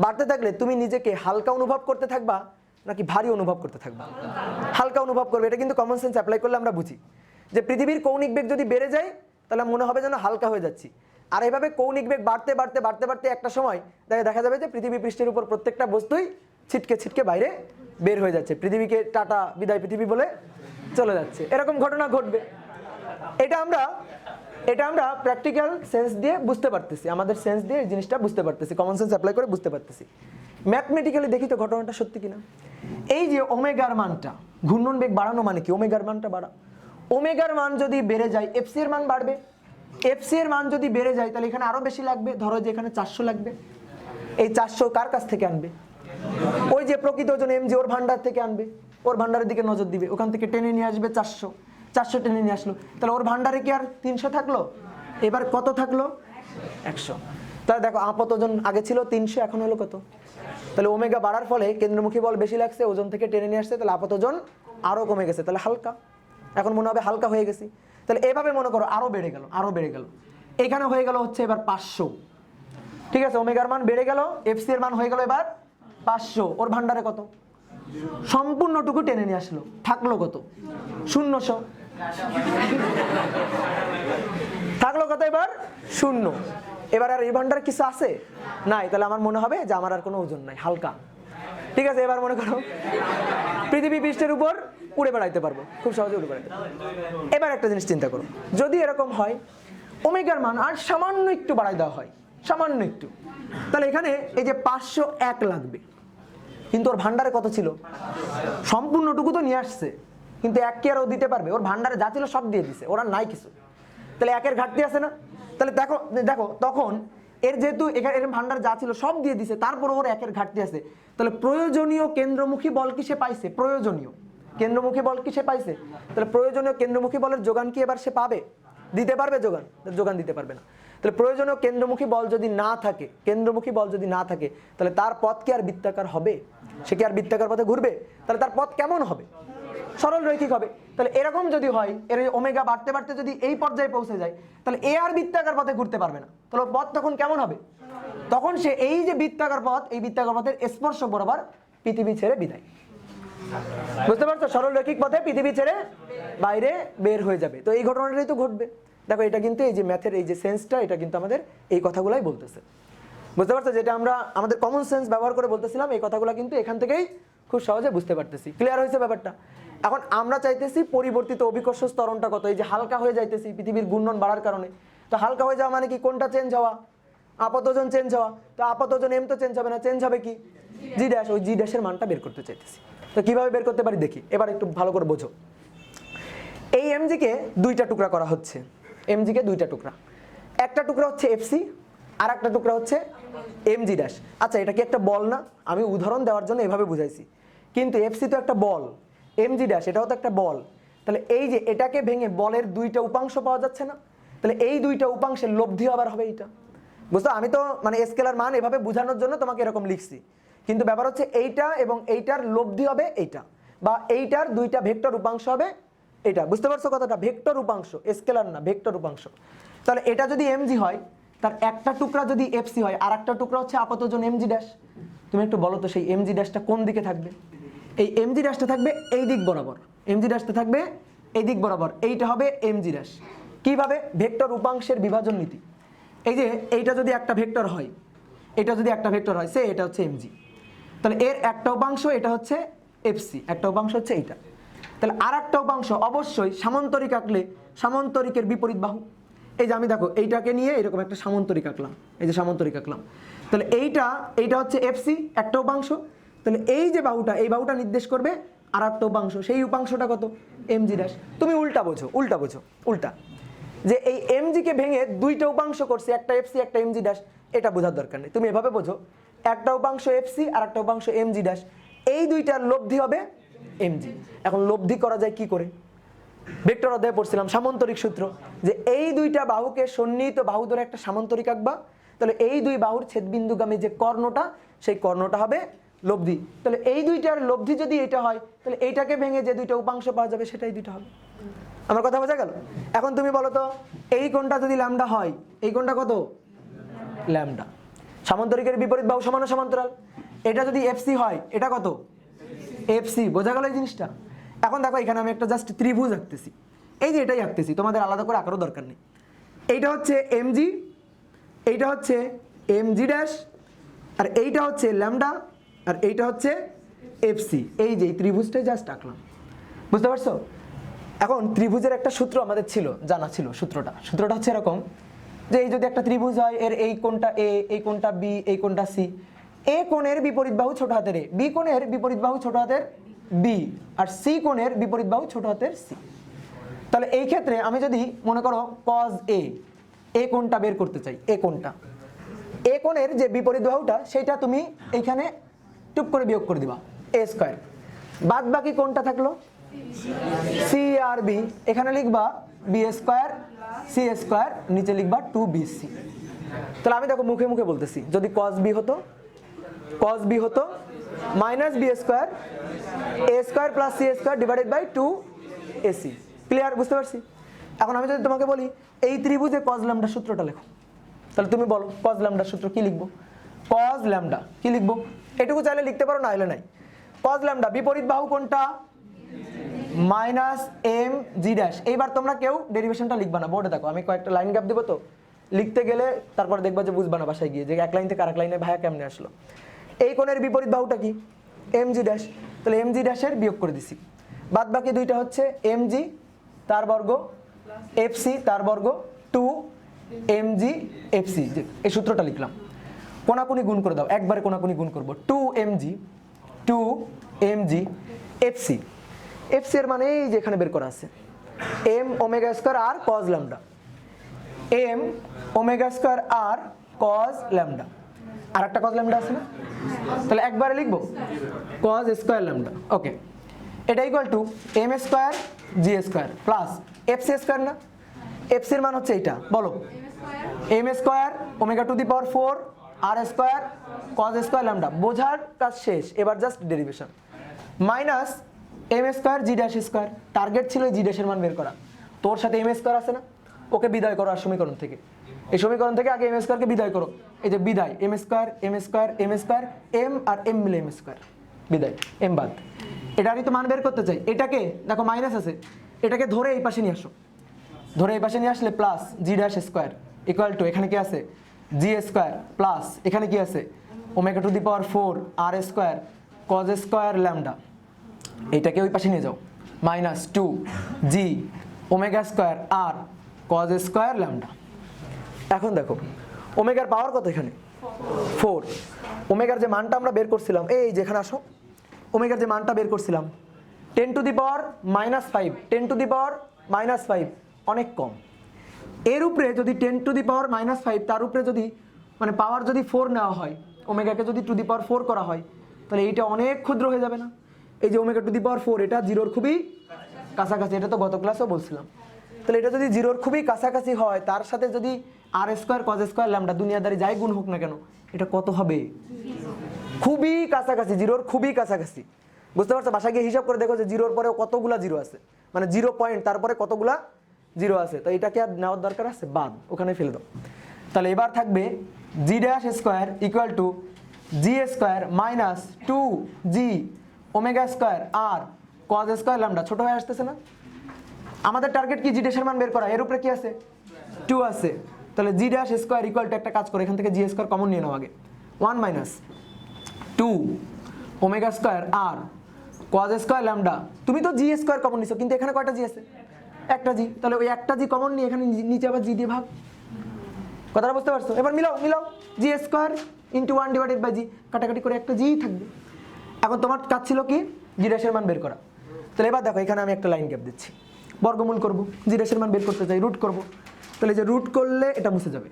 বাড়তে থাকলে তুমি নিজেকে হালকা অনুভব করতে থাকবা নাকি ভারী অনুভব করতে থাকবা? হালকা অনুভব করবে। এটা কিন্তু কমন সেন্স অ্যাপ্লাই করলে আমরা বুঝি যে পৃথিবীর কৌণিক বেগ যদি বেড়ে যায় তাহলে মনে হবে যেন হালকা হয়ে যাচ্ছি। আর এইভাবে কৌণিক বেগ বাড়তে বাড়তে বাড়তে বাড়তে একটা সময় দেখা যাবে যে পৃথিবী পৃষ্ঠের উপর প্রত্যেকটা বস্তুই ছিটকে ছিটকে বাইরে বের হয়ে যাচ্ছে, পৃথিবীকে টাটা বিদায় পৃথিবী বলে চলে যাচ্ছে, এরকম ঘটনা ঘটবে। এটা আমরা প্র্যাকটিক্যাল সেন্স দিয়ে বুঝতে পারতেছি, আমাদের সেন্স দিয়ে এই জিনিসটা বুঝতে পারতেছি, কমন সেন্স অ্যাপ্লাই করে বুঝতে পারতেছি। ম্যাথমেটিক্যালি দেখি তো ঘটনাটা সত্যি কিনা। এই যে ওমেগার মানটা, ঘূর্ণন বেগ বাড়ানো মানে কি? ওমেগার মানটা বাড়া। ওমেগার মান যদি বেড়ে যায় এফসি এর মান বাড়বে। এফসি এর মান যদি বেড়ে যায় তাহলে এখানে আরো বেশি লাগবে। ধরো যে এখানে 400 লাগবে, এই 400 কার কাছ থেকে আনবে? ওই যে প্রকৃত ওজন এমজি, ওর ভান্ডার থেকে আনবে, ওর ভান্ডারের দিকে নজর দিবে, ওখান থেকে টেনে নিয়ে আসবে 400 টেনে নিয়ে আসলো। তাহলে ওর ভান্ডারে কি আর 300 থাকলো? এবার কত থাকলো? 100। তাহলে দেখো আপাত ওজন আগে ছিল 300, এখন হলো কত? তাহলে ওমেগা বাড়ার ফলে কেন্দ্রমুখী বল বেশি লাগছে, ওজন থেকে টেনে নিয়ে আসছে, তাহলে আপাত ওজন আরো কমে গেছে, তাহলে হালকা। এখন মনে হবে হালকা হয়ে গেছি। তাহলে এভাবে মনে করো আরো বেড়ে গেল, আরো বেড়ে গেল। এখানে হয়ে গেল হচ্ছে এবার 500, ঠিক আছে, ওমেগার মান বেড়ে গেল, এফসি এর মান হয়ে গেল এবার 500। ওর ভান্ডারে কত? সম্পূর্ণটুকু টেনে নিয়ে আসলো, থাকলো কত? 000। থাকলো কত এবার? 0। এবার আর এই ভান্ডারে কিছু আছে? নাই। তাহলে আমার মনে হবে যে আমার আর কোনো ওজন নাই, হালকা। ঠিক আছে, এবার মনে করো পৃথিবী পৃষ্ঠের উপর উড়ে বেড়াইতে পারবো, খুব সহজে উড়ে বেড়াইতে পারবো। এবার একটা জিনিস চিন্তা করো, যদি এরকম হয় ওমেগার মান আর সামান্য একটু বাড়াই দেওয়া হয়, সামান্য একটু, তাহলে এখানে এই যে 501 লাগবে, কিন্তু ওর ভান্ডারে কত ছিল? সম্পূর্ণটুকু তো নিয়ে আসছে, কিন্তু 1 কি আর ও দিতে পারবে? ওর ভান্ডারে যা ছিল সব দিয়ে দিছে, ওরা নাই কিছু, তাহলে 1-এর ঘাটতি আছে না? তাহলে দেখো দেখো তখন এর যেহেতু এখানে এর ভান্ডার যা ছিল সব দিয়ে দিছে, তারপর ওর 1-এর ঘাটতি আছে, তাহলে প্রয়োজনীয় কেন্দ্রমুখী বল কি সে পাইছে? প্রয়োজনীয় কেন্দ্রমুখী বল কি সে পাইছে? তাহলে প্রয়োজনীয় কেন্দ্রমুখী বলের যোগান কি এবার সে পাবে? দিতে পারবে যোগান? যোগান দিতে পারবে না। তাহলে প্রয়োজনীয় কেন্দ্রমুখী বল যদি না থাকে, কেন্দ্রমুখী বল যদি না থাকে, তাহলে তার পথ কি আর বৃত্তাকার হবে? সে কি আর বৃত্তাকার পথে ঘুরবে? তাহলে তার পথ কেমন হবে? সরল রৈখিক হবে। তাহলে এরকম যদি হয়, এর ওমেগা বাড়তে বাড়তে যদি এই পর্যায়ে পৌঁছে যায়, তাহলে এ আর বৃত্তাকার পথে ঘুরতে পারবে না। তাহলে পথ তখন কেমন হবে? তখন সে এই যে বৃত্তাকার পথ, এই বৃত্তাকার পথের স্পর্শ বরাবর পৃথিবী ছেড়ে বিদায়। বুঝতে পারছো? সরল রৈখিক পথে পৃথিবী ছেড়ে বাইরে বের হয়ে যাবে। তো এই ঘটনাটাই তো ঘটবে। দেখো এটা কিন্তু এই যে ম্যাথের এই যে সেন্সটা, এটা কিন্তু আমাদের এই কথাগুলাই বলতেছে। বুঝতে পারছো? যেটা আমরা আমাদের কমন সেন্স ব্যবহার করে বলতেছিলাম, এই কথাগুলো কিন্তু এখান থেকেই খুব সহজে বুঝতে পারতেছি। ক্লিয়ার হয়েছে ব্যাপারটা? এখন আমরা চাইতেছি পরিবর্তিত অভিকর্ষ ত্বরণটা কত, এই যে হালকা হয়ে যাইতেছি পৃথিবীর ঘূর্ণন বাড়ার কারণে। তো হালকা হয়ে যাওয়া মানে কি? কোনটা চেঞ্জ হওয়া? আপাত ওজন চেঞ্জ হওয়া। তো আপাত ওজন এম তো চেঞ্জ হবে না, চেঞ্জ হবে কি? জি ড্যাশ। ওই জি ড্যাশের মানটা বের করতে চাইতেছি। তো কিভাবে বের করতে পারি দেখি, এবার একটু ভালো করে বোঝো। এই এমজিকে দুইটা টুকরা করা হচ্ছে, এমজিকে দুইটা টুকরা, একটা টুকরা হচ্ছে এফসি আর একটা টুকরা হচ্ছে এমজি ড্যাশ। আচ্ছা এটা কি একটা বল না? আমি উদাহরণ দেওয়ার জন্য এভাবে বুঝাইছি, কিন্তু এফসি তো একটা বল, এমজি ড্যাশ এটাও তো একটা বল। তাহলে এই যে এটাকে ভেঙে বলের দুইটা উপাংশ পাওয়া যাচ্ছে না? তাহলে এই দুইটা উপাংশের লব্ধি আবার হবে এইটা। বুঝতো? আমি তো মানে স্কেলার মান এভাবে বোঝানোর জন্য তোমাকে এরকম লিখছি, কিন্তু ব্যাপার হচ্ছে এইটা এবং এইটার লব্ধি হবে এইটা, বা এইটার দুইটা ভেক্টর উপাংশ হবে এটা। বুঝতে পারছো কথাটা? ভেক্টর উপাংশ, স্কেলার না, ভেক্টর উপাংশ। তাহলে এটা যদি এমজি হয়, তার একটা টুকরা যদি এফসি হয় আর একটা টুকরা হচ্ছে আপাত ওজন এমজি ড্যাশ। তুমি একটু বলো তো সেই এমজি ড্যাশটা কোন দিকে থাকবে? এই এমজি ড্যাশটা থাকবে এই দিক বরাবর, এমজি ড্যাশটা থাকবে এই দিক বরাবর, এইটা হবে এমজি ড্যাশ। কিভাবে? ভেক্টর উপাংশের বিভাজন নীতি। এই যে এইটা যদি একটা ভেক্টর হয়, এটা যদি একটা ভেক্টর হয়, সে এটা হচ্ছে এমজি, তাহলে এর একটা উপাংশ এটা হচ্ছে এফসি, একটা উপাংশ হচ্ছে এইটা। তাহলে আর একটা উপাংশ অবশ্যই সামান্তরিক আঁকলে সামান্তরিকের বিপরীত বাহু। এই যে আমি দেখো এইটাকে নিয়ে এরকম একটা সামান্তরিক আঁকলাম, এই যে সামান্তরিক আঁকলাম, তাহলে এইটা হচ্ছে এফসি একটা উপাংশ। তাহলে এই যে বাহুটা, এই বাহুটা নির্দেশ করবে আর একটা উপাংশ, সেই উপাংশটা কত? MG dash. তুমি উল্টা বোঝো, উল্টা বোঝো, উল্টা, যে এই এমজিকে ভেঙে দুইটা উপাংশ করছে, একটা এফসি একটা এমজি ড্যাশ, এটা বোঝার দরকার নেই। তুমি এভাবে বোঝো, একটা উপাংশ এফসি আর একটা উপাংশ এমজি ড্যাশ, এই দুইটার লব্ধি হবে এমজি। এখন লব্ধি করা যায় কি করে? ভেক্টর অধ্যায়ে পড়ছিলাম সামান্তরিক সূত্র, যে এই দুইটা বাহুকে সন্নিহিত বাহু ধরে একটা সামান্তরিক আঁকবা, তাহলে এই দুই বাহুর ছেদবিন্দুগামী যে কর্ণটা, সেই কর্ণটা হবে লব্ধি। তাহলে এই দুইটার লব্ধি যদি এটা হয়, তাহলে এইটাকে ভেঙে যে দুইটা উপাংশ পাওয়া যাবে সেটাই দুইটা হবে। আমার কথা বোঝা গেল? এখন তুমি বলো তো, এই কোণটা যদি ল্যামডা হয়, এই কোণটা কত? ল্যামডা। সামান্তরিকের বিপরীত বাহু সমান সমান্তরাল। এটা যদি এফসি হয়, এটা কত? এফসি। বোঝা গেল এই জিনিসটা? এখন দেখো এখানে আমি একটা জাস্ট ত্রিভুজ আঁকতেছি, এই যে এটাই আঁকতেছি, তোমাদের আলাদা করে আঁকারও দরকার নেই। এইটা হচ্ছে এমজি, এইটা হচ্ছে এমজি ড্যাশ, আর এইটা হচ্ছে ল্যামডা, আর এইটা হচ্ছে এফসি। এই যে ত্রিভুজটাই জাস্ট আঁকলাম। বুঝতে পারছো? এখন ত্রিভুজের একটা সূত্র আমাদের ছিল, জানা ছিল। সূত্রটা হচ্ছে এরকম, যে এই যদি একটা ত্রিভুজ হয়, এর এই কোণটা এ, এই কোণটা বি, এই কোণটা সি, এ কোণের বিপরীত বাহু ছোট হাতের এ, বি কোণের বিপরীত বাহু ছোট হাতের বি, আর সি কোণের বিপরীত বাহু ছোট হাতের সি। তাহলে এই ক্ষেত্রে আমি যদি মনে করো কজ এ কোণটা বের করতে চাই, এ কোণটা, এ কোণের যে বিপরীত বাহুটা সেটা তুমি এইখানে টুপ করে বিয়োগ করে দিবা, এ স্কয়ার। বাদ বাকি কোণটা থাকলো সি আর বি, এখানে লিখবা বি স্কয়ার সি স্কয়ার, নিচে লিখবা 2bc। তাহলে আমি দেখো মুখে মুখে বলতেছি, যদি cos b হতো minus B square A square plus C square divided by 2ac। Clear? বুঝতে পারছি? এখন আমি যদি তোমাকে বলি এই ত্রিভুজে cos ল্যামডা সূত্রটা লেখো, তাহলে তুমি বলো cos ল্যামডা সূত্র কি লিখবো? cos ল্যামডা কি লিখবো? এটুকু চাইলে লিখতে পারো, না হলে নাই। cos ল্যামডা বিপরীত বাহু কোনটা? Minus M G dash. এইবার তোমরা কেউ ডেরিভেশনটা লিখবা না, বোর্ডে দেখো আমি কয়েকটা লাইন গ্যাপ দেবো, তো লিখতে গেলে তারপর দেখবা যে বুঝবা না বাসায় গিয়ে, যে এক লাইন থেকে আরেক লাইনে ভাইয়া কেমনে আসলো। এই কোণের বিপরীত বাহুটা কি? mg ড্যাশ, তাহলে mg ড্যাশের বিয়োগ করে দিছি। বাদ বাকি দুইটা হচ্ছে mg তার বর্গ fc তার বর্গ 2 mg fc, এই সূত্রটা লিখলাম। কোনাকুনি গুণ করে দাও, একবারে কোনাকুনি গুণ করব। 2 mg fc, fc এর মানে এই যে এখানে বের করা আছে m omega square r cos lambda, m omega square r cos lambda, আর একটা cos ল্যামডা আছে না, তাহলে একবারে লিখবো cos স্কয়ার ল্যামডা। ওকে, এটা equal to m square g square plus fc square না, fc এর মান হচ্ছে এইটা, বলো m স্কয়ার omega to the power 4 r square cos square lambda, বোঝার কাজ শেষ, এবার just derivation, minus m square g dash square, target ছিল g ড্যাশের মান বের করা, তোর সাথে m স্কয়ার আছে না, ওকে বিদায় করো আর সমীকরণ থেকে, এই সমীকরণ থেকে আগে m স্কয়ারকে বিদায় করো, এই যে বিদায় m স্কয়ার m আর m মিলে m স্কয়ার, বিদায় m বাদ। এটারই তো মান বের করতে চাই, এটাকে দেখো মাইনাস আছে, এটাকে ধরে এই পাশে নিয়ে আসো, ধরে এই পাশে নিয়ে আসলে plus g dash square equal to এখানে কি আছে g স্কয়ার প্লাস এখানে কি আছে omega to the power 4 r square cos square lambda, এইটাকে ওই পাশে নিয়ে যাও, minus 2 g omega square r cos square lambda. এখন দেখো ওমেগার পাওয়ার কত, এখানে 4, ওমেগার যে মানটা আমরা বের করছিলাম, এই যেখানে আসো, ওমেগার যে মানটা বের করছিলাম 10 two the power -5, 10 two the পাওয়ার -5 অনেক কম, এর উপরে যদি 10 টু দি পাওয়ার -5 তার উপরে যদি মানে পাওয়ার যদি 4 নেওয়া হয়, ওমেগাকে যদি টু দি পাওয়ার 4 করা হয়, তাহলে এইটা অনেক ক্ষুদ্র হয়ে যাবে না, এই যে ওমেগা টু দি পাওয়ার 4 এটা জিরোর খুবই কাছাকাছি, এটা তো গত ক্লাসেও বলছিলাম, তাহলে এটা যদি জিরোর খুবই কাছাকাছি হয়, তার সাথে যদি r square cos square lambda দুনিয়াদারি যাই গুণ হোক না কেন, এটা কত হবে, খুবই কাছাকাছি, জিরোর খুবই কাছাকাছি, বুঝতে পারছো? বাসায় গিয়ে হিসাব করে দেখো যে জিরোর পরে কতগুলা জিরো আছে, মানে 0 পয়েন্ট তারপরে কতগুলা জিরো আছে, তো এটাকে আর নেওয়ার দরকার আছে, বাদ, ওখানে ফেলে দাও। তাহলে এবার থাকবে g dash square equal to g square minus 2g omega square r cos square lambda, ছোট হয়ে আসতেছে না? আমাদের টার্গেট কি g ড্যাশের মান বের করা, এর উপরে কি আছে 2 আছে, তাহলে g dash square equal to একটা কাজ করে এখান থেকে g স্কয়ার কমন নিয়ে নাও আগে, 1 minus 2 omega square r cos square lambda, তুমি তো g স্কয়ার কমন নিছো, কিন্তু এখানে কয়টা g আছে, একটা g, তাহলে ওই একটা g কমন নিয়ে এখানে নিচে আবার g দিয়ে ভাগ, কথাটা বুঝতে পারছো? এবার মিলাও g square into 1 divided by g, কাটাকাটি করে একটা g থাকবে। এখন তোমার কাজ ছিল কি g ড্যাশের মান বের করা, তাহলে এবার দেখো এখানে আমি একটা লাইন গ্যাপ দিচ্ছি, বর্গমূল করব, g ড্যাশের মান বের করতে চাই, রুট করব, তাহলে যে রুট করলে এটা মুছে যাবে,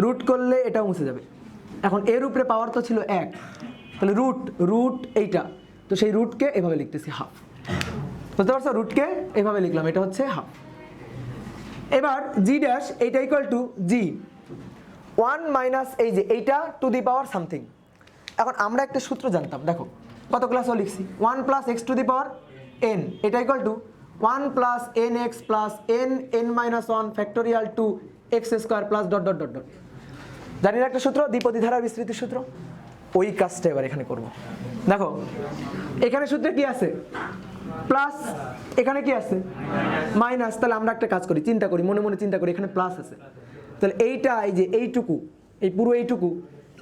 রুট করলে এটাও মুছে যাবে, এখন এর উপরে পাওয়ার তো ছিল 1, তাহলে রুট এইটা, তো সেই রুটকে এভাবে লিখতেছি হাফ, বুঝতে পারছো? রুটকে এভাবে লিখলাম, এটা হচ্ছে হাফ। এবার g ড্যাশ এইটা ইকুয়াল টু g 1 মাইনাস এই যে এইটা টু দি পাওয়ার সামথিং। এখন আমরা একটা সূত্র জানতাম, দেখো কত ক্লাসও লিখছি, 1 plus X to the power n, এটা equal to 1 plus N X plus n minus 1 factorial two X square plus dot dot dot dot, জানি না একটা সূত্র, দ্বিপদী ধারা বিস্তৃতির সূত্র, ওই কাজটা এবার এখানে করব। দেখো এখানে সূত্রে কি আছে প্লাস, এখানে কি আছে মাইনাস, তাহলে আমরা একটা কাজ করি, চিন্তা করি, মনে মনে চিন্তা করি, এখানে প্লাস আছে, তাহলে এইটা এই যে এইটুকু, এই পুরো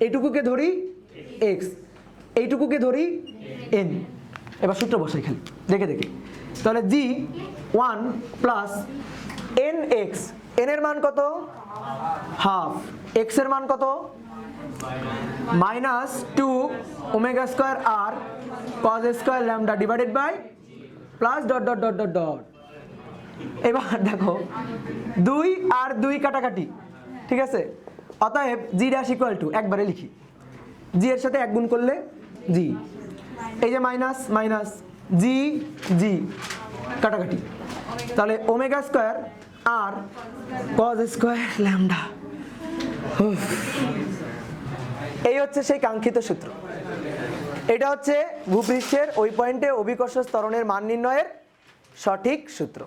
এইটুকুকে ধরি x, এইটুকুকে ধরি n, এবার সূত্র বসাই খালি দেখে তাহলে g 1 প্লাস nx, n এর মান কত হাফ, x এর মান কত minus 2 omega square r cos square lambda divided by plus dot dot dot dot dot. এবার দেখো 2 আর 2 কাটাকাটি, ঠিক আছে, অতএব g ড্যাশ ইকুয়াল টু, একবারে লিখি, g এর সাথে 1 গুণ করলে g, এই যে মাইনাস মাইনাস g কাটাকাটি, তাহলে omega square r cos square lambda, এই হচ্ছে সেই কাঙ্ক্ষিত সূত্র, এটা হচ্ছে ভূপৃষ্ঠের ওই পয়েন্টে অভিকর্ষ ত্বরণের মান নির্ণয়ের সঠিক সূত্র।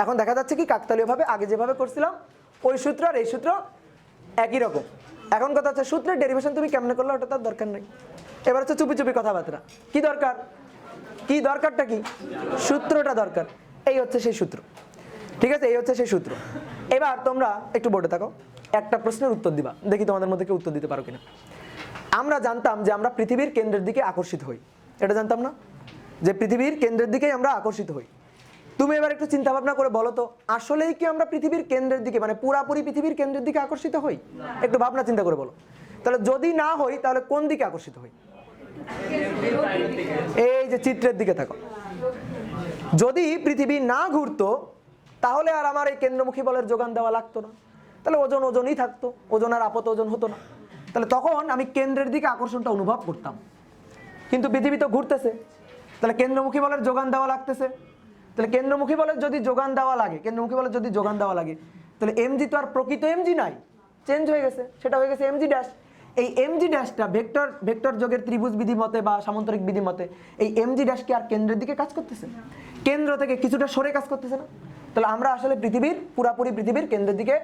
এখন দেখা যাচ্ছে কি কাকতালীয়ভাবে আগে যেভাবে করছিলাম ওই সূত্র আর এই সূত্র একই রকম। এখন কথা হচ্ছে সূত্রের ডেরিভেশন তুমি কেমনে করলে ওটা তার দরকার নেই, এবার হচ্ছে চুপি চুপি কথাবার্তা, কি দরকার, কি দরকারটা কি, সূত্রটা দরকার, এই হচ্ছে সেই সূত্র, ঠিক আছে, এই হচ্ছে সেই সূত্র। এবার তোমরা একটু বোর্ডে থাকো, একটা প্রশ্নের উত্তর দিবা, দেখি তোমাদের মধ্যে কেউ উত্তর দিতে পারো কিনা। আমরা জানতাম যে আমরা পৃথিবীর কেন্দ্রের দিকে আকর্ষিত হই, এটা জানতাম না যে পৃথিবীর কেন্দ্রের দিকেই আমরা আকর্ষিত হই। তুমি এবার একটু চিন্তা ভাবনা করে বলো তো, আসলেই কি আমরা পৃথিবীর কেন্দ্রের দিকে মানে পুরাপুরি পৃথিবীর কেন্দ্রের দিকে আকর্ষিত হই? একটু ভাবনা চিন্তা করে বলো। তাহলে যদি না হই তাহলে কোন দিকে আকর্ষিত হই? এই যে চিত্রের দিকে থাকো। যদি পৃথিবী না ঘুরতো তাহলে আর আমার এই কেন্দ্রমুখী বলের যোগান দেওয়া লাগতো না, তাহলে ওজন ওজনই থাকতো, ওজন আর আপত ওজন হতো না। তাহলে তখন আমি কেন্দ্রের দিকে আকর্ষণটা অনুভব করতাম। কিন্তু পৃথিবী তো ঘুরতেছে, তাহলে কেন্দ্রমুখী বলের যোগান দেওয়া লাগতেছে। তাহলে কেন্দ্রমুখী বলের যদি যোগান দেওয়া লাগে, কেন্দ্রমুখী বলের যদি যোগান দেওয়া লাগে, তাহলে এমজি তো আর প্রকৃত এমজি নাই, চেঞ্জ হয়ে গেছে, সেটা হয়ে গেছে এমজি ড্যাশ। এই এমজি ড্যাশটা ভেক্টর যোগের ত্রিভুজ বিধি মতে বা সামান্তরিক বিধি মতে এই এমজি ড্যাশ কি আর কেন্দ্রের দিকে কাজ করতেছে? কেন্দ্র থেকে কিছুটা সরে কাজ করতেছে না? তাহলে আমরা আসলে পুরাপুরি পৃথিবীর কেন্দ্রের দিকে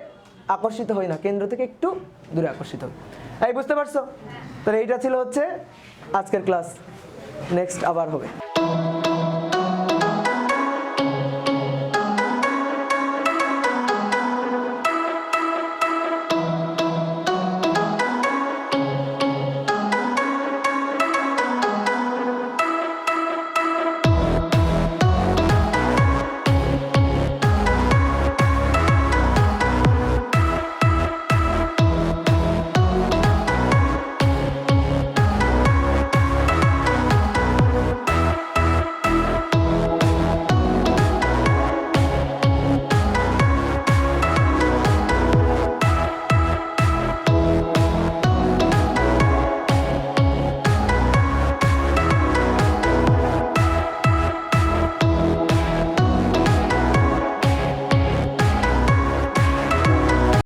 আকর্ষিত হই না, কেন্দ্র থেকে একটু দূরে আকর্ষিত হই। এই বুঝতে পারছো? তাহলে এইটা ছিল হচ্ছে আজকের ক্লাস। নেক্সট আবার হবে।